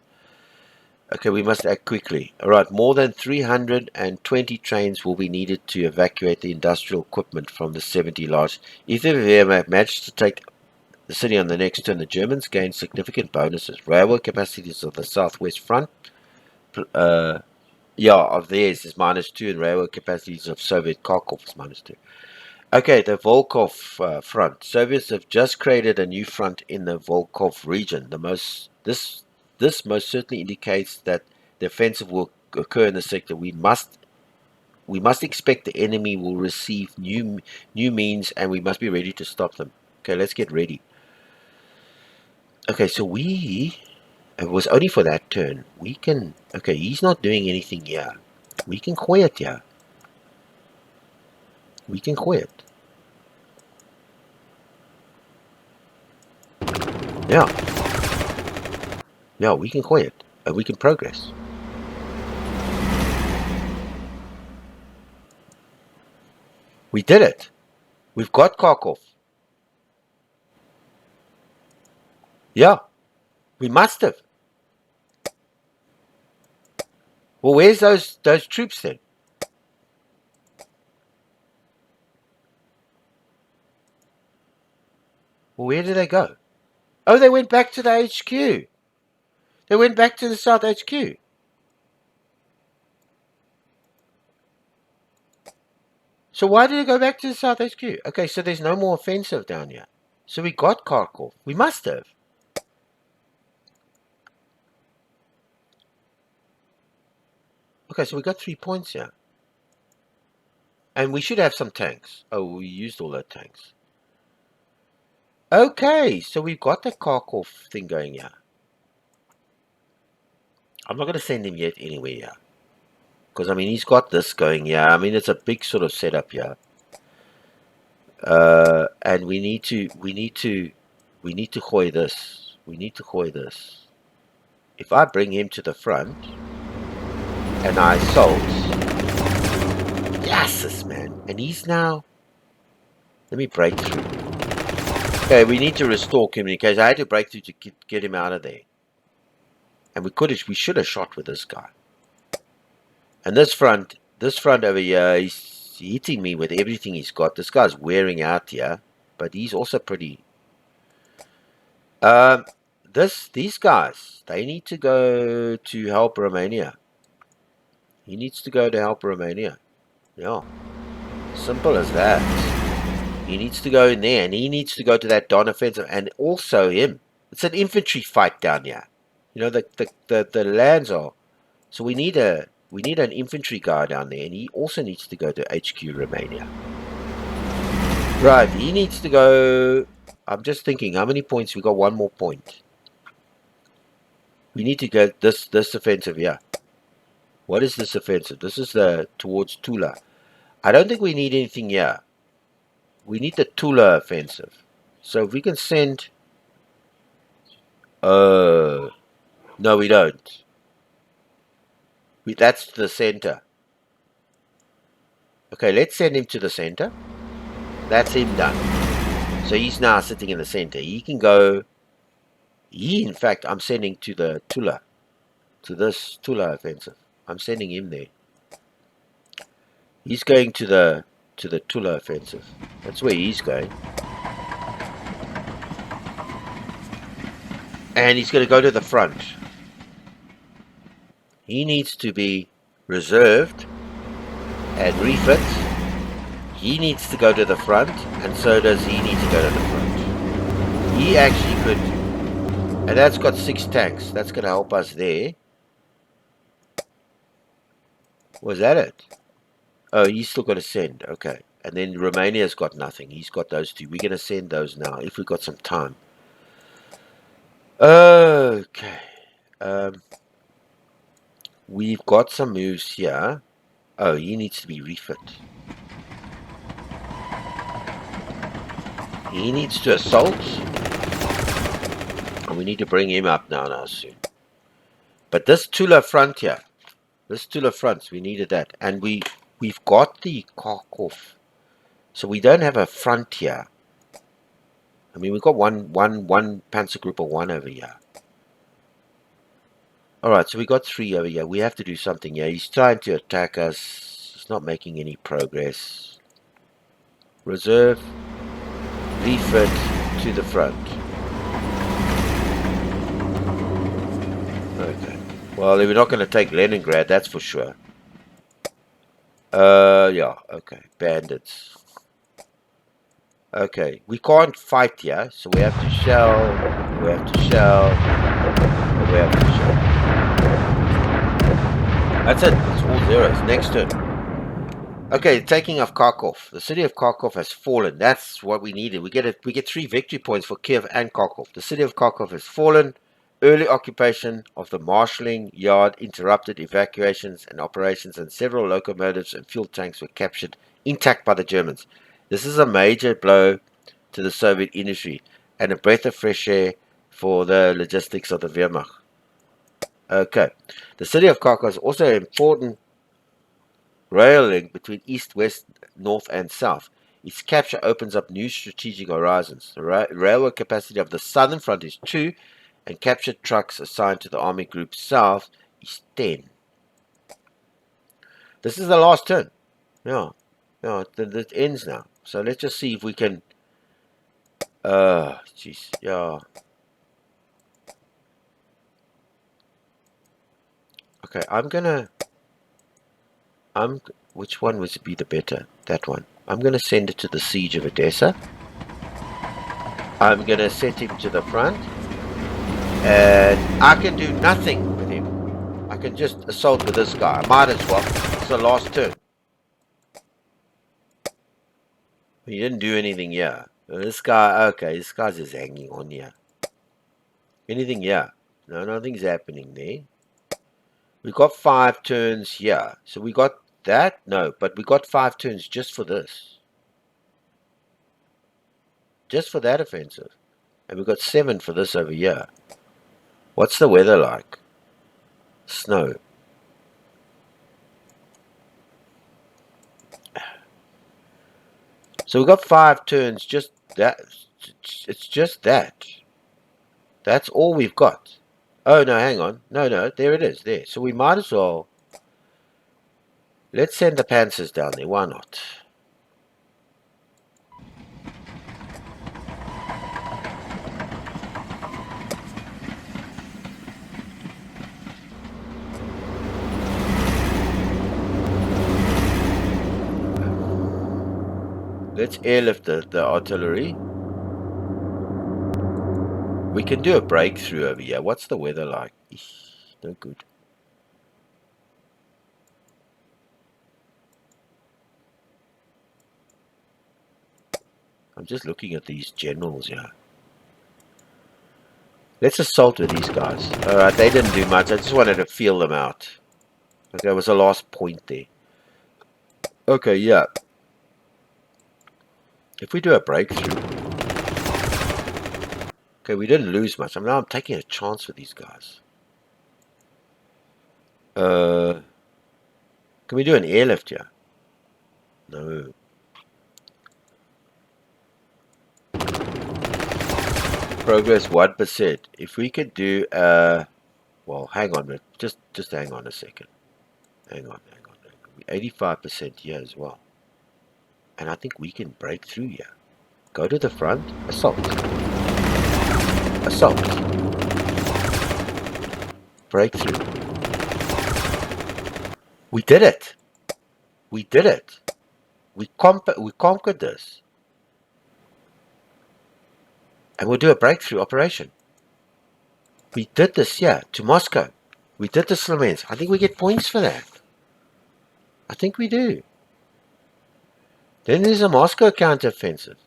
S1: Okay, we must act quickly. Alright, more than 320 trains will be needed to evacuate the industrial equipment from the 70 large. If the Wehrmacht managed to take the city on the next turn, the Germans gained significant bonuses. Railway capacities of the southwest front, of theirs is -2, and railway capacities of Soviet Kharkov is -2. Okay, the Volkhov front. Soviets have just created a new front in the Volkhov region. This most certainly indicates that the offensive will occur in the sector. We must expect the enemy will receive new means, and we must be ready to stop them. Okay, let's get ready. Okay, so it was only for that turn. We can... Okay, he's not doing anything here. We can quit here. We can quit. Yeah. Yeah, we can quit. And we can progress. We did it. We've got Kharkov. Yeah. We must have. Well, where's those troops then? Well, where did they go? Oh, they went back to the HQ. They went back to the South HQ. So why did they go back to the South HQ? Okay, so there's no more offensive down here. So we got Kharkov. We must have. Okay, so we got 3 points here. And we should have some tanks. Oh, we used all our tanks. Okay, so we've got the Kharkov thing going here. I'm not going to send him yet anyway here. Because, I mean, he's got this going here. I mean, it's a big sort of setup here. And we need to hoy this. We need to hoy this. If I bring him to the front and I assault, yes, man. And he's now, let me break through. Okay, we need to restore communication. I had to break through to get him out of there. And we should have shot with this guy. And this front over here, he's hitting me with everything he's got. This guy's wearing out here, but he's also pretty. These guys, they need to go to help Romania. He needs to go to help Romania. Yeah, simple as that. He needs to go in there, and he needs to go to that Don offensive, and also him. It's an infantry fight down here. You know, the lands are. So we need an infantry guy down there, and he also needs to go to HQ Romania. Right, he needs to go. I'm just thinking, how many points? We got one more point. We need to get this offensive here. What is this offensive? This is the towards Tula. I don't think we need anything here. We need the Tula offensive. So if we can send. No, we don't. That's the center. Okay, let's send him to the center. That's him done. So he's now sitting in the center. He can go. In fact, I'm sending to the Tula. To this Tula offensive. I'm sending him there. He's going to the Tula offensive. That's where he's going. And he's going to go to the front. He needs to be reserved and refit. He needs to go to the front, and so does he need to go to the front. He actually could, and that's got 6 tanks. That's going to help us there. Was that it? Oh, he's still got to send. Okay. And then Romania's got nothing. He's got those 2. We're going to send those now, if we've got some time. Okay. We've got some moves here. Oh, he needs to be refit. He needs to assault. And we need to bring him up now soon. But this Tula front here. This Tula front, we needed that. And we've got the Kharkov. So we don't have a front here. I mean, we've got one Panzer Group of 1 over here. Alright, so we got 3 over here. We have to do something here. He's trying to attack us. He's not making any progress. Reserve. Refit to the front. Okay. Well, we're not going to take Leningrad, that's for sure. Yeah, okay. Bandits. Okay, we can't fight here, so we have to shell, we have to shell, we have to shell. That's it, it's all zeros. Next turn. Okay, taking of Kharkov. The city of Kharkov has fallen. That's what we needed. We get 3 victory points for Kiev and Kharkov. The city of Kharkov has fallen. Early occupation of the marshalling yard interrupted evacuations and operations, and several locomotives and fuel tanks were captured intact by the Germans. This is a major blow to the Soviet industry and a breath of fresh air for the logistics of the Wehrmacht. Okay. The city of Kharkov is also an important rail link between east, west, north, and south. Its capture opens up new strategic horizons. The railway capacity of the southern front is 2, and captured trucks assigned to the Army Group South is 10. This is the last turn. Yeah. No, it ends now. So let's just see if we can. Jeez. Yeah. Okay, which one would be the better? That one. I'm gonna send it to the siege of Odessa. I'm gonna send him to the front. And I can do nothing with him. I can just assault with this guy. I might as well. It's the last turn. He didn't do anything here. This guy, okay, this guy's just hanging on here. Anything here? No, nothing's happening there. We got 5 turns here. So we got that? No, but we got 5 turns just for this. Just for that offensive. And we got 7 for this over here. What's the weather like? Snow. So we got 5 turns, just that. It's just that. That's all we've got. Oh, no, hang on. No, there it is, there. So we might as well... Let's send the Panzers down there. Why not? Let's airlift the artillery. We can do a breakthrough over here. What's the weather like? No good. I'm just looking at these generals here. Let's assault with these guys. Alright, they didn't do much. I just wanted to feel them out. Okay, that was the last point there. Okay, yeah. If we do a breakthrough... Okay, we didn't lose much. Now I'm taking a chance with these guys. Can we do an airlift here? No. Progress 1%. If we could do well, hang on, just hang on a second. Hang on. 85% here as well. And I think we can break through here. Go to the front. Assault. Assault. Breakthrough. We did it. We did it. We conquered this. And we'll do a breakthrough operation. We did this, yeah, to Moscow. We did the Slamens. I think we get points for that. I think we do. Then there's a Moscow counteroffensive.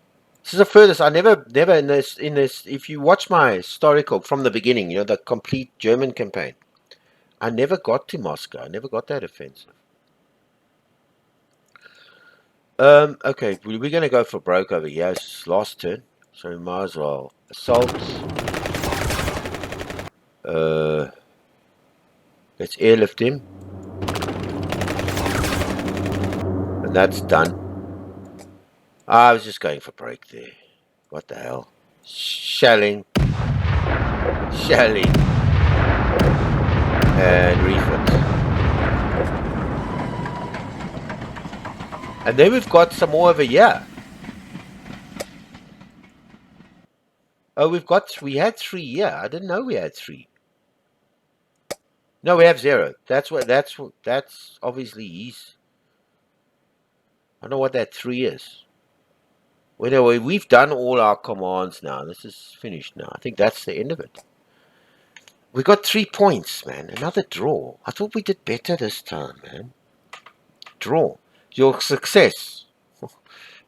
S1: This is the furthest. I never in this. If you watch my historical from the beginning, you know, the complete German campaign, I never got to Moscow. I never got that offensive. Okay, we're going to go for broke over here. It's last turn, so we might as well assault. Let's airlift him, and that's done. I was just going for break there. What the hell? Shelling, and refit. And then we've got some more over here. Oh, we had 3 here. I didn't know we had 3. No, we have 0. That's obviously his. I don't know what that 3 is. Well, anyway, we've done all our commands now. This is finished now. I think that's the end of it. We got 3 points, man. Another draw. I thought we did better this time, man. Draw. Your success.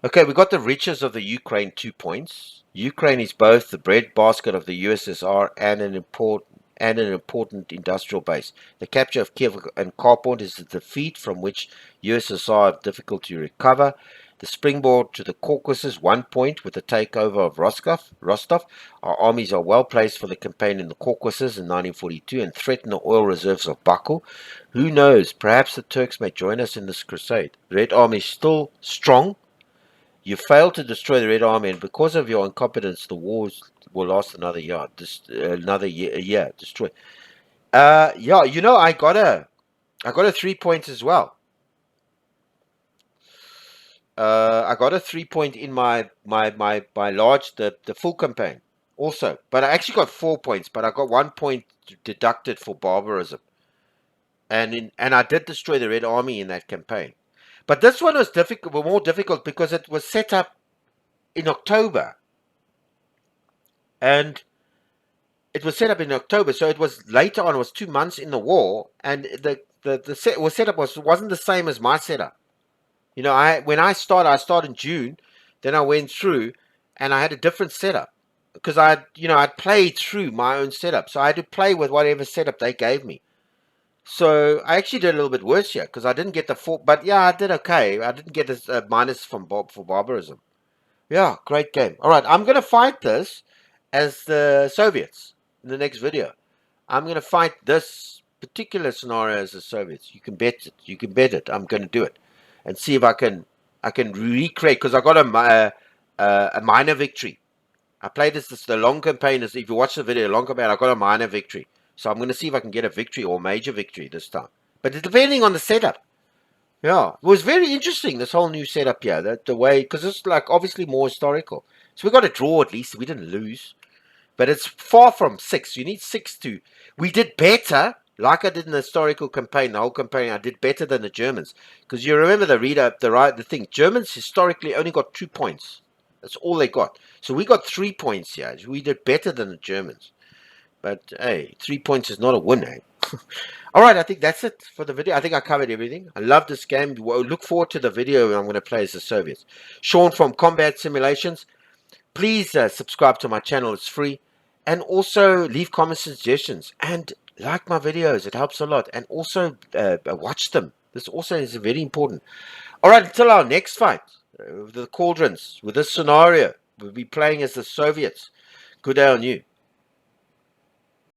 S1: Okay, we got the riches of the Ukraine, 2 points. Ukraine is both the breadbasket of the USSR and an important industrial base. The capture of Kiev and Kharkov is a defeat from which USSR have difficulty to recover. The springboard to the Caucasus, 1 point with the takeover of Rostov. Our armies are well placed for the campaign in the Caucasus in 1942 and threaten the oil reserves of Baku. Who knows, perhaps the Turks may join us in this crusade. The Red Army is still strong. You failed to destroy the Red Army, and because of your incompetence, the wars will last another year. Destroy. Yeah, you know, I got a 3 points as well. I got a 3 point in my large the full campaign also, but I actually got 4 points. But I got 1 point deducted for barbarism, and I did destroy the Red Army in that campaign. But this one was more difficult because it was set up in October, and it was set up in October, so it was later on. It was 2 months in the war, and the setup wasn't the same as my setup. You know, when I started in June, then I went through, and I had a different setup because I'd played through my own setup, so I had to play with whatever setup they gave me. So I actually did a little bit worse here because I didn't get the 4, but yeah, I did okay. I didn't get a minus from Bob for barbarism. Yeah, great game. All right, I'm gonna fight this as the Soviets in the next video. I'm gonna fight this particular scenario as the Soviets. You can bet it. You can bet it. I'm gonna do it, and see if I can recreate because I got a minor victory. I played this the long campaign. If you watch the video, long campaign, I got a minor victory. So I'm gonna see if I can get a victory or major victory this time. But it's depending on the setup. Yeah, it was very interesting, this whole new setup here. That the way, because it's like obviously more historical. So we got a draw at least. We didn't lose, but it's far from 6. You need 6 to. We did better, like I did in the historical campaign. The whole campaign, I did better than the Germans, because you remember the thing. Germans historically only got 2 points. That's all they got. So we got 3 points here. We did better than the Germans. But hey, 3 points is not a win, eh? All right, I think that's it for the video. I think I covered everything. I love this game. Look forward to the video I'm going to play as the Soviets. Sean from Combat Simulations. Please subscribe to my channel. It's free. And also leave comments and suggestions. And like my videos. It helps a lot. And also watch them. This also is very important. All right, until our next fight. The Cauldrons. With this scenario. We'll be playing as the Soviets. Good day on you.